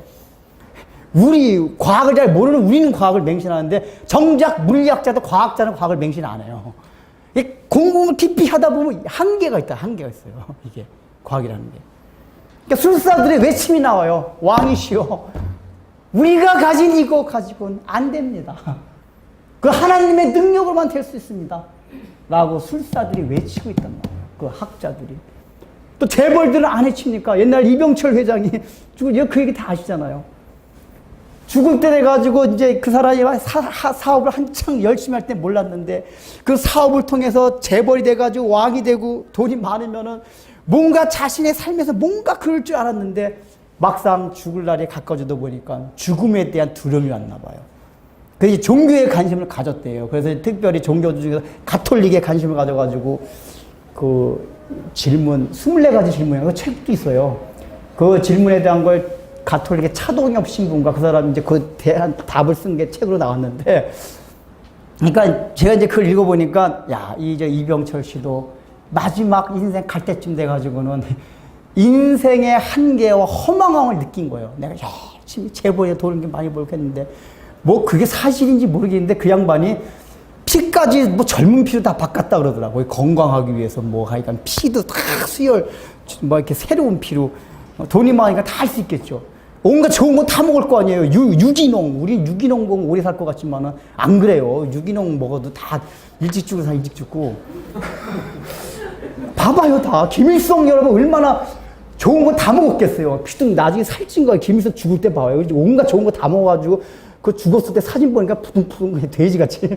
우리 과학을 잘 모르는 우리는 과학을 맹신하는데 정작 물리학자도 과학자는 과학을 맹신 안 해요. 공부를 깊이 하다 보면 한계가 있다. 한계가 있어요. 이게 과학이라는 게. 그러니까 술사들의 외침이 나와요. 왕이시여, 우리가 가진 이거 가지고는 안 됩니다. 그 하나님의 능력으로만 될 수 있습니다. 라고 술사들이 외치고 있단 말이에요. 그 학자들이. 또 재벌들은 안 외칩니까? 옛날 이병철 회장이 그 얘기 다 아시잖아요. 죽을 때 돼가지고 이제 그 사람이 사업을 한창 열심히 할 때 몰랐는데 그 사업을 통해서 재벌이 돼가지고 왕이 되고 돈이 많으면은 뭔가 자신의 삶에서 뭔가 그럴 줄 알았는데 막상 죽을 날이 가까워지다 보니까 죽음에 대한 두려움이 왔나 봐요. 그래서 종교에 관심을 가졌대요. 그래서 특별히 종교 중에서 가톨릭에 관심을 가져가지고 그 질문, 24가지 질문이라고 책도 있어요. 그 질문에 대한 걸 가톨릭의 차동엽 신부인가 그 사람이 이제 그 대한 답을 쓴 게 책으로 나왔는데, 그러니까 제가 이제 그걸 읽어보니까 야, 이제 이병철 씨도 마지막 인생 갈 때쯤 돼가지고는 인생의 한계와 허망함을 느낀 거예요. 내가 열심히 재벌에 돈을 많이 벌겠는데 뭐 그게 사실인지 모르겠는데 그 양반이 피까지 뭐 젊은 피로 다 바꿨다 그러더라고요. 건강하기 위해서 뭐 하여간 피도 다 수혈, 뭐 이렇게 새로운 피로 돈이 많으니까 다 할 수 있겠죠. 온갖 좋은 거 다 먹을 거 아니에요. 유기농, 우리 유기농 먹으면 오래 살 것 같지만은 안 그래요. 유기농 먹어도 다 일찍 죽고 일찍 죽고. 봐봐요, 다. 김일성 여러분 얼마나 좋은 거 다 먹었겠어요. 피등 나중에 살찐 거예요. 김일성 죽을 때 봐요. 온갖 좋은 거 다 먹어가지고 그 죽었을 때 사진 보니까 푸둥푸둥 돼지같이.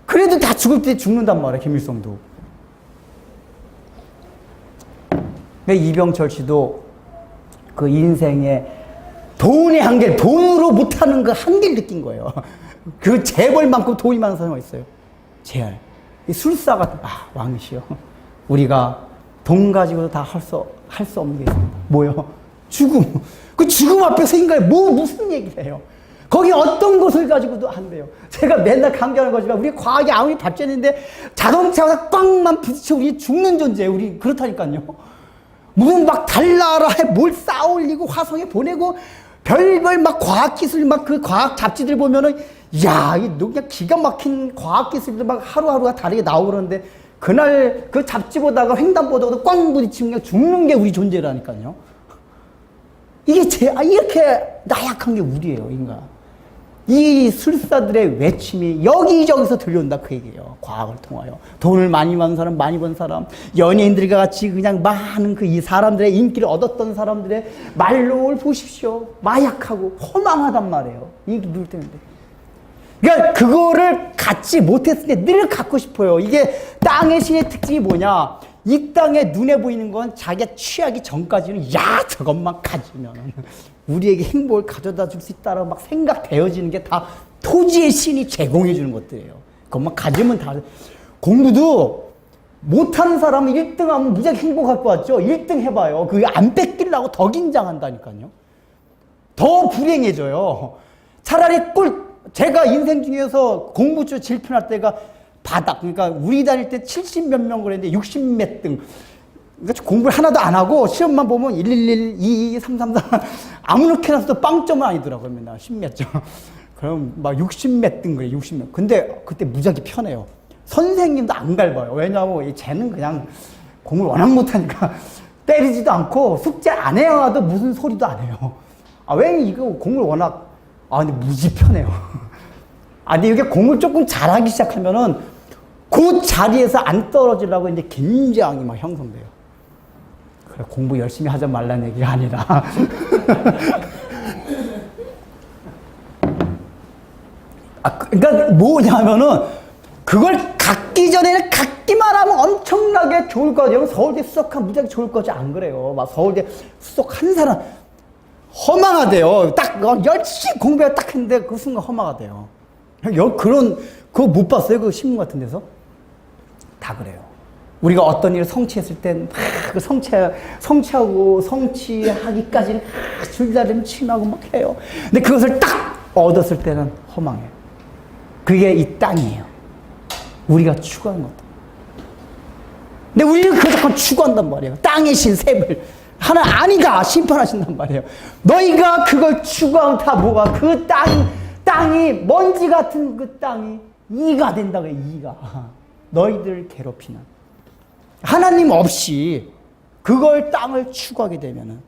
그래도 다 죽을 때 죽는단 말이에요, 김일성도. 이병철 씨도 그 인생의 돈의 한계, 돈으로 못하는 그 한계를 느낀 거예요. 그 재벌만큼 돈이 많은 사람이 있어요. 제할. 이 술사가, 왕이시여. 우리가 돈 가지고도 다 할 수 없는 게 있습니다. 뭐요? 죽음. 그 죽음 앞에서 인간이 무슨 얘기를 해요? 거기 어떤 것을 가지고도 안 돼요. 제가 맨날 강조하는 거지만, 우리 과학이 아무리 발전했는데, 자동차가 꽝만 부딪혀 우리 죽는 존재예요. 우리 그렇다니까요. 무슨 막 달나라에 뭘 쌓아 올리고 화성에 보내고, 별별 막 과학기술, 막 그 과학 잡지들 보면은, 이야, 그냥 기가 막힌 과학기술들 막 하루하루가 다르게 나오고 그러는데, 그날 그 잡지 보다가 횡단 보다가도 꽝 부딪히면 그냥 죽는 게 우리 존재라니까요. 이게 이렇게 나약한 게 우리예요, 인간. 이 술사들의 외침이 여기저기서 들려온다, 그 얘기예요. 과학을 통하여. 돈을 많이 번 사람, 많이 번 사람, 연예인들과 같이 그냥 많은 이 사람들의 인기를 얻었던 사람들의 말로를 보십시오. 마약하고 허망하단 말이에요. 인기 누릴 때인데. 그러니까 그거를 갖지 못했을 때 늘 갖고 싶어요. 이게 땅의 신의 특징이 뭐냐? 이 땅에 눈에 보이는 건 자기가 취하기 전까지는, 야, 저것만 가지면 우리에게 행복을 가져다 줄 수 있다라고 막 생각되어지는 게 다 토지의 신이 제공해 주는 것들이에요. 그것만 가지면 다. 공부도 못하는 사람은 1등 하면 무지하게 행복할 것 같죠? 1등 해봐요. 그게 안 뺏기려고 더 긴장한다니까요. 더 불행해져요. 차라리 제가 인생 중에서 공부주 질편할 때가 바닥. 그러니까 우리 다닐 때 70 몇 명 그랬는데 60 몇 등. 그러니까 공부를 하나도 안 하고 시험만 보면 111, 22, 333 아무렇게나 써도 빵점은 아니더라고요. 맨날 10 몇 점. 그럼 막 60 몇 등 그래, 60 몇. 근데 그때 무지하게 편해요. 선생님도 안 갈봐요. 왜냐하면 쟤는 그냥 공부를 워낙 못하니까 때리지도 않고 숙제 안 해와도 무슨 소리도 안 해요. 왜 이거 공부를 워낙, 근데 무지 편해요. 근데 이게 공부를 조금 잘하기 시작하면은 그 자리에서 안 떨어지려고 이제 굉장히 막 형성돼요. 그래, 공부 열심히 하자 말라는 얘기가 아니라. 그러니까 뭐냐면은 그걸 갖기 전에는 갖기만 하면 엄청나게 좋을 거죠. 서울대 수석하면 무지하게 좋을 거지. 안 그래요. 막 서울대 수석한 사람 허망하대요. 딱 열심히 공부해 딱 했는데 그 순간 허망하대요. 그거 못 봤어요? 그 신문 같은 데서? 다 그래요. 우리가 어떤 일을 성취했을 땐, 그 성취하고 성취하기까지는 줄다리면 친하고 막 해요. 근데 그것을 딱 얻었을 때는 허망해요. 그게 이 땅이에요. 우리가 추구하는 것도. 근데 우리는 그걸 자꾸 추구한단 말이에요. 땅의 신세을. 하나 아니가 심판하신단 말이에요. 너희가 그걸 추구하면 다 뭐가, 그 땅이 먼지 같은 그 땅이 이가 된다고 해요. 이가. 너희들 괴롭히는. 하나님 없이 그걸 땅을 추구하게 되면은,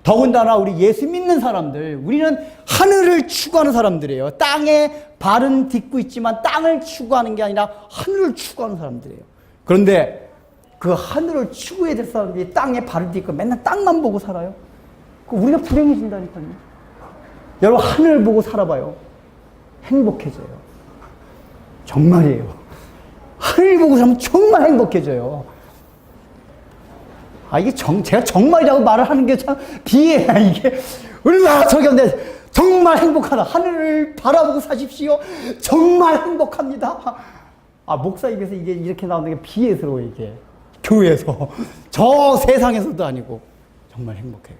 더군다나 우리 예수 믿는 사람들, 우리는 하늘을 추구하는 사람들이에요. 땅에 발은 딛고 있지만 땅을 추구하는 게 아니라 하늘을 추구하는 사람들이에요. 그런데 그 하늘을 추구해야 될 사람들이 땅에 발을 딛고 맨날 땅만 보고 살아요. 우리가 불행해진다니까요. 여러분, 하늘 보고 살아봐요. 행복해져요. 정말이에요. 하늘 보고 살면 정말 행복해져요. 이게 제가 정말이라고 말을 하는 게 참 비애야, 이게. 얼마나 저기인데, 정말 행복하다. 하늘을 바라보고 사십시오. 정말 행복합니다. 목사 입에서 이게 이렇게 나오는 게 비애스러워요, 이게. 교회에서. 저 세상에서도 아니고. 정말 행복해요.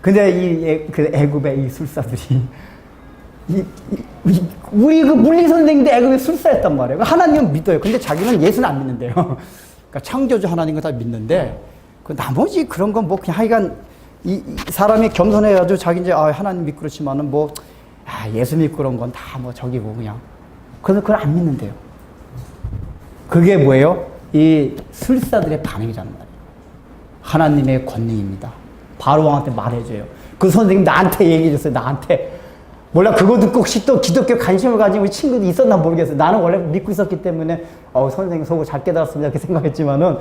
근데 그 애굽의 이 술사들이, 우리 그 물리 선생님도 애굽의 술사였단 말이에요. 하나님은 믿어요. 근데 자기는 예수는 안 믿는데요. 그러니까 창조주 하나님과 다 믿는데, 그 나머지 그런 건 뭐 그냥 하여간 이 사람이 겸손해가지고 자기 이제 하나님 믿고 그렇지만은 뭐 예수 믿고 그런 건 다 뭐 저기고 그냥. 그래서 그걸 안 믿는데요. 그게 뭐예요? 이 술사들의 반응이라는 말이에요. 하나님의 권능입니다. 바로 왕한테 말해줘요. 그 선생님 나한테 얘기해줬어요. 나한테. 몰라, 그거 듣고 혹시 또 기독교 관심을 가진 우리 친구도 있었나 모르겠어요. 나는 원래 믿고 있었기 때문에 선생님 속을 잘 깨달았습니다 이렇게 생각했지만은,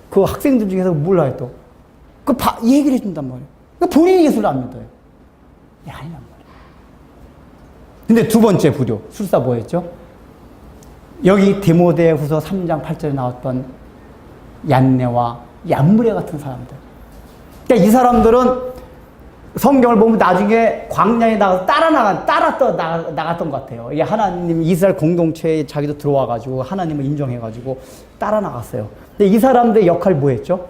그 학생들 중에서 몰라요. 또 얘기를 해준단 말이에요. 그러니까 본인이 예수를 안 믿어요. 아니란 말이에요. 근데 두 번째 부류 술사 뭐였죠? 여기 디모데후서 3장 8절에 나왔던 얀네와 얀브레 같은 사람들. 그러니까 이 사람들은 성경을 보면 나중에 광야에 나가서 나갔던 것 같아요. 이게 하나님 이스라엘 공동체에 자기도 들어와가지고 하나님을 인정해가지고 따라 나갔어요. 근데 이 사람들의 역할이 뭐였죠?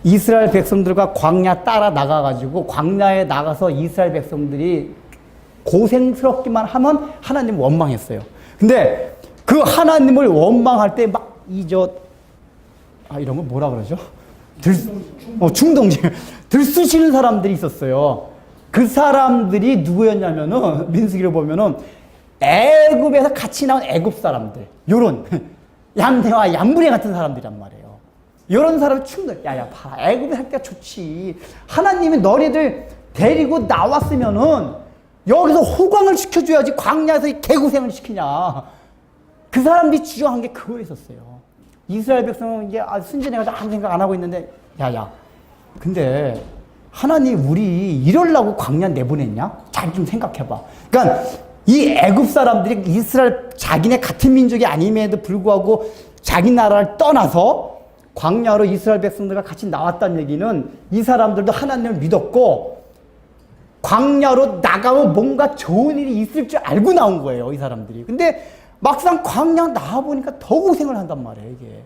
이스라엘 백성들과 광야 따라 나가가지고 광야에 나가서 이스라엘 백성들이 고생스럽기만 하면 하나님을 원망했어요. 근데 그 하나님을 원망할 때 막 이런 거 뭐라 그러죠? 충동질. 들쑤시는 사람들이 있었어요. 그 사람들이 누구였냐면은, 민수기를 보면은, 애굽에서 같이 나온 애굽 사람들. 요런, 얌대와 얌브레 같은 사람들이란 말이에요. 요런 사람이 봐라. 애굽에 살 때가 좋지. 하나님이 너희들 데리고 나왔으면은, 여기서 호강을 시켜줘야지 광야에서 개고생을 시키냐. 그 사람들이 주장한 게 그거였었어요. 이스라엘 백성은 이제 순진해가지고 아무 생각 안 하고 있는데, 근데 하나님 우리 이러려고 광야 내보냈냐? 잘 좀 생각해봐. 그러니까 이 애굽 사람들이 이스라엘 자기네 같은 민족이 아님에도 불구하고 자기 나라를 떠나서 광야로 이스라엘 백성들과 같이 나왔다는 얘기는 이 사람들도 하나님을 믿었고 광야로 나가면 뭔가 좋은 일이 있을 줄 알고 나온 거예요, 이 사람들이. 근데 막상 광야 나와보니까 더 고생을 한단 말이에요, 이게.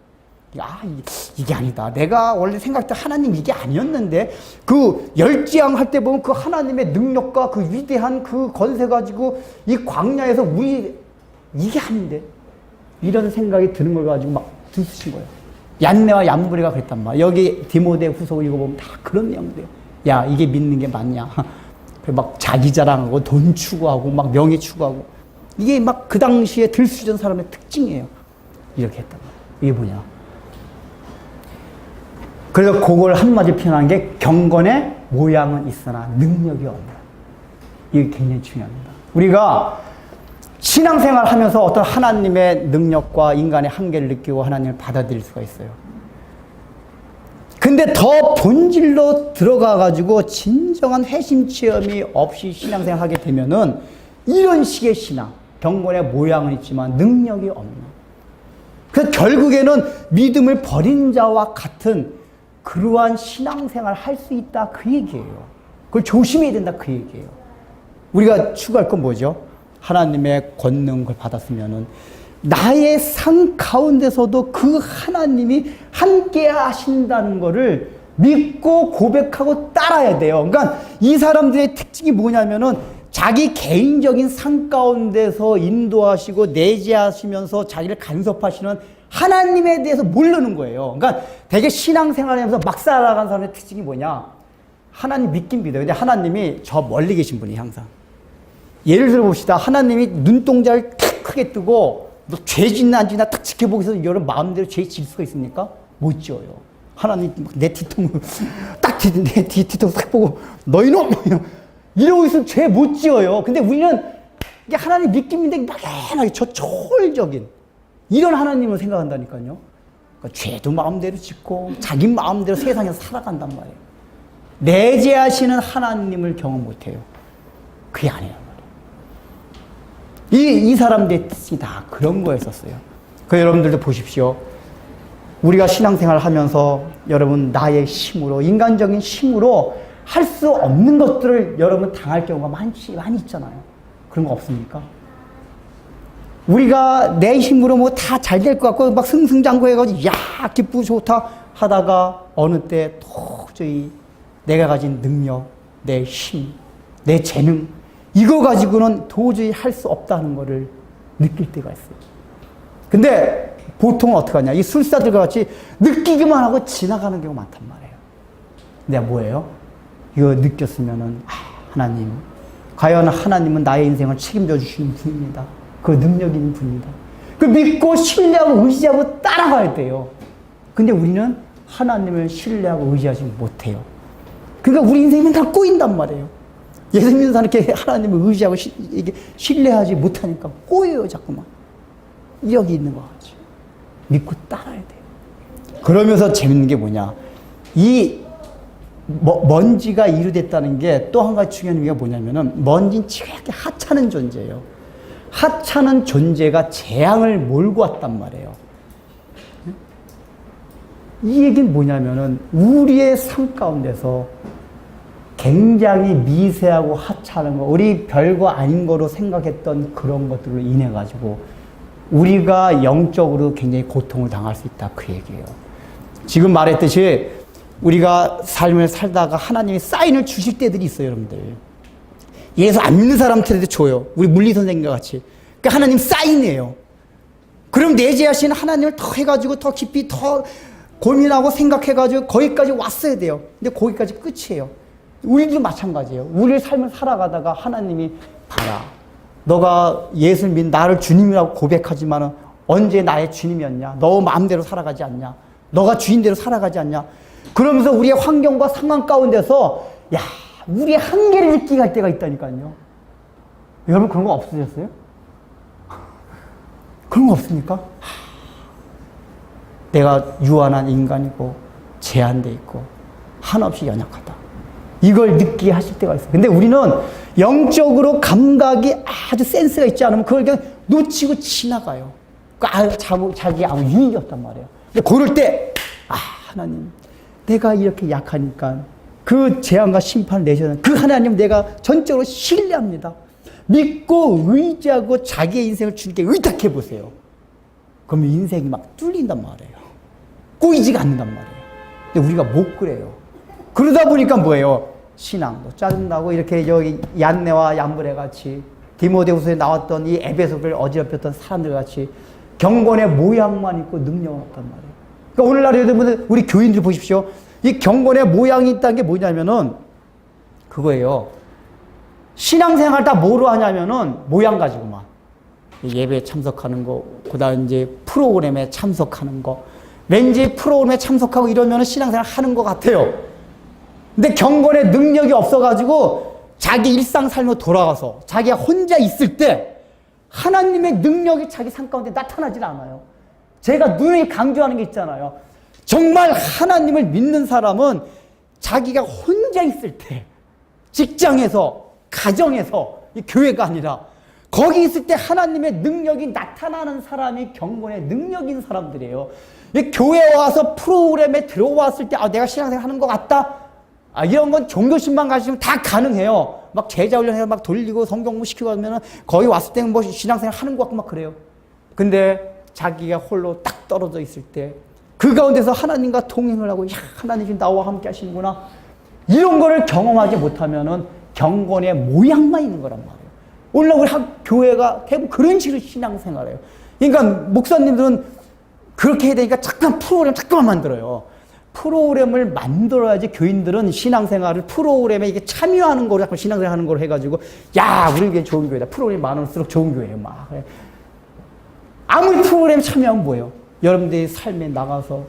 이게 아니다. 내가 원래 생각했던 하나님 이게 아니었는데, 그 열지양 할 때 보면 그 하나님의 능력과 그 위대한 그 건세 가지고 이 광야에서 이게 아닌데. 이런 생각이 드는 걸 가지고 막 들쑤신 거예요. 얀네와 얌브레가 그랬단 말이야. 여기 디모데 후서 읽어보면 다 그런 내용들이에요. 이게 믿는 게 맞냐. 막 자기 자랑하고 돈 추구하고 막 명예 추구하고. 이게 막 그 당시에 들쑤던 사람의 특징이에요. 이렇게 했단 말이에요. 이게 뭐냐. 그래서 그걸 한마디 표현한 게 경건의 모양은 있으나 능력이 없다. 이게 굉장히 중요합니다. 우리가 신앙생활 하면서 어떤 하나님의 능력과 인간의 한계를 느끼고 하나님을 받아들일 수가 있어요. 근데 더 본질로 들어가가지고 진정한 회심 체험이 없이 신앙생활 하게 되면은 이런 식의 신앙, 경건의 모양은 있지만 능력이 없는. 그래서 결국에는 믿음을 버린 자와 같은 그러한 신앙생활 할 수 있다 그 얘기예요. 그걸 조심해야 된다 그 얘기예요. 우리가 추구할 건 뭐죠? 하나님의 권능을 받았으면은 나의 삶 가운데서도 그 하나님이 함께 하신다는 거를 믿고 고백하고 따라야 돼요. 그러니까 이 사람들의 특징이 뭐냐면은 자기 개인적인 삶 가운데서 인도하시고 내재하시면서 자기를 간섭하시는 하나님에 대해서 모르는 거예요. 그러니까 되게 신앙생활하면서 막 살아가는 사람의 특징이 뭐냐? 하나님 믿긴 믿어요. 근데 하나님이 저 멀리 계신 분이 항상. 예를 들어 봅시다. 하나님이 눈동자를 탁 크게 뜨고 너 죄 짓나 안 짓나 딱 지켜보기 위해서 여러분 마음대로 죄 질 수가 있습니까? 못 지어요. 하나님 내 뒤통수 딱 내 뒤통수 딱 보고 너희놈 이러고 있으면 죄 못 지어요. 근데 우리는 이게 하나님 믿긴 믿는데 막연하게 저 초월적인 이런 하나님을 생각한다니까요. 그러니까 죄도 마음대로 짓고 자기 마음대로 세상에서 살아간단 말이에요. 내재하시는 하나님을 경험 못해요. 그게 아니란 말이에요. 이 사람들의 뜻이 다 그런 거였었어요. 그 여러분들도 보십시오. 우리가 신앙생활을 하면서 여러분 나의 힘으로 인간적인 힘으로 할 수 없는 것들을 여러분 당할 경우가 많이 있잖아요. 그런 거 없습니까? 우리가 내 힘으로 뭐 다 잘 될 것 같고 막 승승장구해가지고 야 기쁘고 좋다 하다가 어느 때 도저히 내가 가진 능력, 내 힘, 내 재능 이거 가지고는 도저히 할 수 없다는 거를 느낄 때가 있어요. 근데 보통은 어떻게 하냐? 이 술사들과 같이 느끼기만 하고 지나가는 경우가 많단 말이에요. 내가 뭐예요? 이거 느꼈으면은 하나님 과연 하나님은 나의 인생을 책임져 주시는 분입니다. 그 능력 있는 분입니다. 그 믿고 신뢰하고 의지하고 따라가야 돼요. 근데 우리는 하나님을 신뢰하고 의지하지 못해요. 그러니까 우리 인생이 맨날 꼬인단 말이에요. 예수 믿는 사람 이렇게 하나님을 의지하고 이게 신뢰하지 못하니까 꼬여요, 자꾸만. 여기 있는 것 같죠. 믿고 따라야 돼요. 그러면서 재밌는 게 뭐냐. 먼지가 이루됐다는 게 또 한 가지 중요한 의미가 뭐냐면은 먼지는 지극히 하찮은 존재예요. 하찮은 존재가 재앙을 몰고 왔단 말이에요. 이 얘기는 뭐냐면은 우리의 삶 가운데서 굉장히 미세하고 하찮은 거, 우리 별거 아닌 거로 생각했던 그런 것들로 인해 가지고 우리가 영적으로 굉장히 고통을 당할 수 있다, 그 얘기예요. 지금 말했듯이 우리가 삶을 살다가 하나님이 사인을 주실 때들이 있어요, 여러분들. 예수 안 믿는 사람들한테 줘요. 우리 물리 선생님과 같이. 그러니까 하나님 사인이에요. 그럼 내재하신 하나님을 더 해가지고 더 깊이 더 고민하고 생각해가지고 거기까지 왔어야 돼요. 근데 거기까지 끝이에요. 우리도 마찬가지예요. 우리의 삶을 살아가다가 하나님이 봐라. 너가 예수를 믿는 나를 주님이라고 고백하지만 언제 나의 주님이었냐? 너 마음대로 살아가지 않냐? 너가 주인대로 살아가지 않냐? 그러면서 우리의 환경과 상황 가운데서 야, 우리의 한계를 느끼게 할 때가 있다니까요. 여러분 그런 거 없으셨어요? 그런 거 없습니까? 내가 유한한 인간이고 제한돼 있고 한없이 연약하다. 이걸 느끼게 하실 때가 있어요. 근데 우리는 영적으로 감각이 아주 센스가 있지 않으면 그걸 그냥 놓치고 지나가요. 자기 아무 유익이 없단 말이에요. 근데 그럴 때, 하나님, 내가 이렇게 약하니까 그 재앙과 심판을 내셔는 그 하나님 내가 전적으로 신뢰합니다. 믿고 의지하고 자기의 인생을 주님께 의탁해 보세요. 그러면 인생이 막 뚫린단 말이에요. 꼬이지가 않는단 말이에요. 근데 우리가 못 그래요. 그러다 보니까 뭐예요? 신앙도 짜증나고 이렇게 여기 얀네와 얀브레 같이 디모데후서에 나왔던 이 에베소를 어지럽혔던 사람들 같이 경건의 모양만 있고 능력은 없단 말이에요. 그러니까 오늘날 여러분 우리 교인들 보십시오. 이 경건의 모양이 있다는 게 뭐냐면은 그거예요. 신앙생활 다 뭐로 하냐면은 모양 가지고만 예배에 참석하는 거, 그다음 이제 프로그램에 참석하는 거, 왠지 프로그램에 참석하고 이러면은 신앙생활 하는 것 같아요. 근데 경건의 능력이 없어가지고 자기 일상 삶으로 돌아가서 자기가 혼자 있을 때 하나님의 능력이 자기 삶 가운데 나타나질 않아요. 제가 눈에 강조하는 게 있잖아요. 정말 하나님을 믿는 사람은 자기가 혼자 있을 때 직장에서 가정에서 이 교회가 아니라 거기 있을 때 하나님의 능력이 나타나는 사람이 경건의 능력 있는 사람들이에요. 이 교회에 와서 프로그램에 들어왔을 때 내가 신앙생활 하는 것 같다. 이런 건 종교심만 가지면 다 가능해요. 막 제자훈련해서 막 돌리고 성경무 시키고 하면은 거기 왔을 때는 뭐 신앙생활 하는 것 같고 막 그래요. 근데 자기가 홀로 딱 떨어져 있을 때 그 가운데서 하나님과 동행을 하고 하나님이 나와 함께 하시는구나. 이런 거를 경험하지 못하면은 경건의 모양만 있는 거란 말이에요. 오늘 우리 교회가 대부분 그런 식으로 신앙생활해요. 그러니까 목사님들은 그렇게 해야 되니까 잠깐 프로그램 잠깐만 만들어요. 프로그램을 만들어야지 교인들은 신앙생활을 프로그램에 이게 참여하는 거로 자꾸 신앙생활 하는 거로 해가지고 우리 교회 좋은 교회다. 프로그램이 많을수록 좋은 교회예요. 막. 아무리 프로그램 참여하면 뭐예요? 여러분들이 삶에 나가서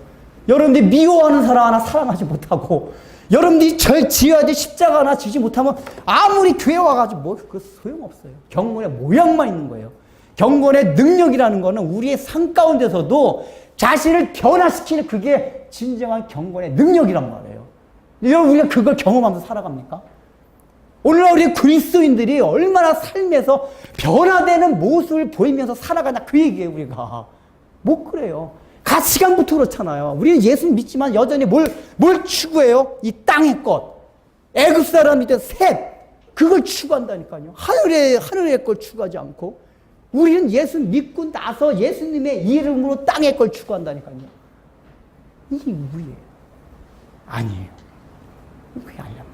여러분들이 미워하는 사람 하나 사랑하지 못하고 여러분들이 절 지어야 될 십자가 하나 지지 못하면 아무리 교회 와가지고 그거 소용없어요. 경건의 모양만 있는 거예요. 경건의 능력이라는 거는 우리의 삶 가운데서도 자신을 변화시키는 그게 진정한 경건의 능력이란 말이에요. 여러분 우리가 그걸 경험하면서 살아갑니까? 오늘날 우리 그리스도인들이 얼마나 삶에서 변화되는 모습을 보이면서 살아가냐 그 얘기예요. 우리가 못 그래요. 가치관부터 그렇잖아요. 우리는 예수 믿지만 여전히 뭘 추구해요? 이 땅의 것, 애굽 사람이든 셋 그걸 추구한다니까요. 하늘의 걸 추구하지 않고 우리는 예수 믿고 나서 예수님의 이름으로 땅의 걸 추구한다니까요. 이게 우리예요. 아니에요. 그게 아니란 말이에요.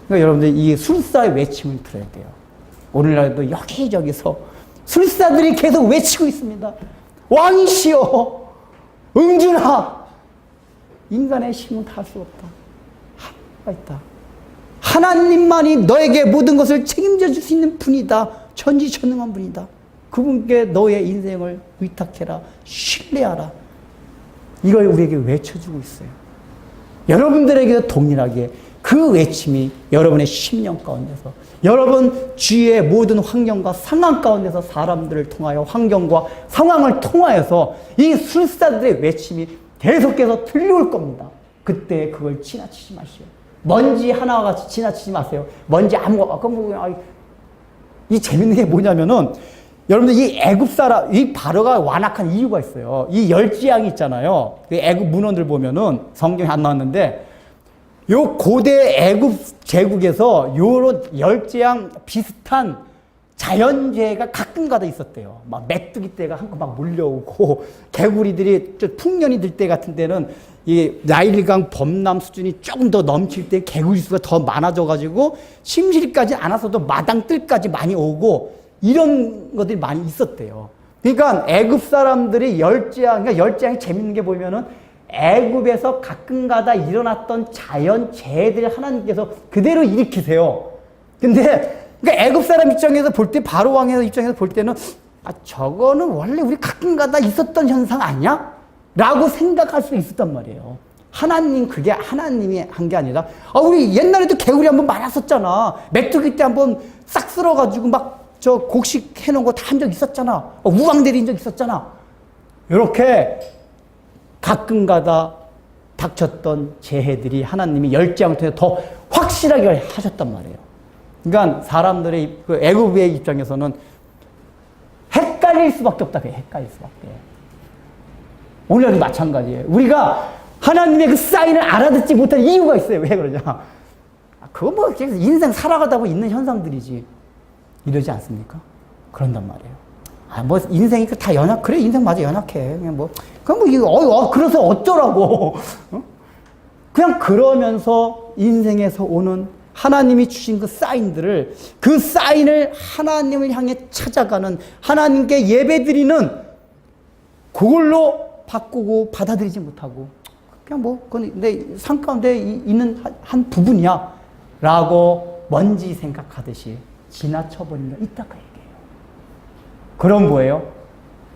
그러니까 여러분들 이 술사의 외침을 들어야 돼요. 오늘날도 여기저기서 술사들이 계속 외치고 있습니다. 왕이시여, 응준하. 인간의 힘은 다 할 수 없다. 하나가 있다. 하나님만이 너에게 모든 것을 책임져 줄 수 있는 분이다. 전지전능한 분이다. 그분께 너의 인생을 의탁해라. 신뢰하라. 이걸 우리에게 외쳐주고 있어요. 여러분들에게도 동일하게 그 외침이 여러분의 심령 가운데서 여러분 주위의 모든 환경과 상황 가운데서 사람들을 통하여 환경과 상황을 통하여서 이 술사들의 외침이 계속해서 들려올 겁니다. 그때 그걸 지나치지 마시오. 먼지 하나와 같이 지나치지 마세요. 먼지 이 재밌는 게 뭐냐면은 여러분들 이 애굽 사람, 이 바로가 완악한 이유가 있어요. 이 10재앙이 있잖아요. 그 애굽 문헌들 보면은 성경에 안 나왔는데 요 고대 애굽 제국에서 요런 열재앙 비슷한 자연재해가 가끔가다 있었대요. 막 메뚜기 떼가 한껏 막 몰려오고 개구리들이 풍년이 들 때 같은 때는 이 나일강 범람 수준이 조금 더 넘칠 때 개구리 수가 더 많아져가지고 심실까지 않았어도 마당뜰까지 많이 오고 이런 것들이 많이 있었대요. 그러니까 애굽 사람들이 그러니까 열재앙이 재밌는 게 보면은 애굽에서 가끔가다 일어났던 자연재해들을 하나님께서 그대로 일으키세요. 근데 그러니까 애굽 사람 입장에서 볼 때, 바로 왕의 입장에서 볼 때는 저거는 원래 우리 가끔가다 있었던 현상 아니야? 라고 생각할 수 있었단 말이에요. 그게 하나님이 한 게 아니라 우리 옛날에도 개구리 한번 많았었잖아. 메뚜기 때 한번 싹 쓸어가지고 막 저 곡식 해놓은 거 다 한 적 있었잖아. 우왕 내린 적 있었잖아. 이렇게 가끔가다 닥쳤던 재해들이 하나님이 열재앙을 통해 더 확실하게 하셨단 말이에요. 그러니까 사람들의 그 애굽의 입장에서는 헷갈릴 수밖에 없다. 그래, 헷갈릴 수밖에. 오늘도 마찬가지예요. 우리가 하나님의 그 사인을 알아듣지 못한 이유가 있어요. 왜 그러냐? 그거 뭐 인생 살아가다 보면 있는 현상들이지. 이러지 않습니까? 그런단 말이에요. 뭐 인생이 다 그래, 인생 맞아, 연약해. 그냥 뭐 그럼 뭐 이거 그래서 어쩌라고? 그냥 그러면서 인생에서 오는 하나님이 주신 그 사인을 하나님을 향해 찾아가는, 하나님께 예배드리는 그걸로 바꾸고 받아들이지 못하고 그냥 뭐 그건 내 삶 가운데 있는 한 부분이야 라고 먼지 생각하듯이 지나쳐버린 게 있다 그 얘기예요. 그럼 뭐예요?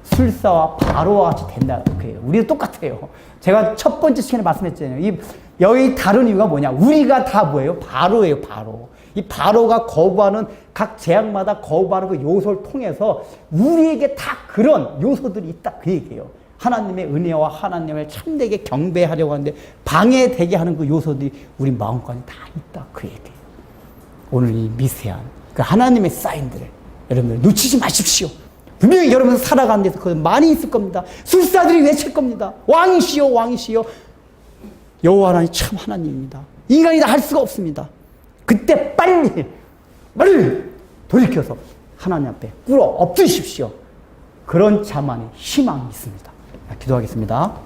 술사와 바로와 같이 된다 그예요. 우리도 똑같아요. 제가 첫 번째 시간에 말씀했잖아요. 여기 다른 이유가 뭐냐? 우리가 다 뭐예요? 바로예요, 바로. 이 바로가 거부하는 각 재앙마다 거부하는 그 요소를 통해서 우리에게 다 그런 요소들이 있다 그 얘기예요. 하나님의 은혜와 하나님을 참되게 경배하려고 하는데 방해되게 하는 그 요소들이 우리 마음까지 다 있다 그 얘기예요. 오늘 이 미세한 그 하나님의 사인들을 여러분들 놓치지 마십시오. 분명히 여러분 살아가는 데서 그건 많이 있을 겁니다. 술사들이 외칠 겁니다. 왕이시여, 왕이시여. 여호와 하나님 참 하나님입니다. 인간이 다 할 수가 없습니다. 그때 빨리 돌이켜서 하나님 앞에 꿇어 엎드십시오. 그런 자만의 희망이 있습니다. 기도하겠습니다.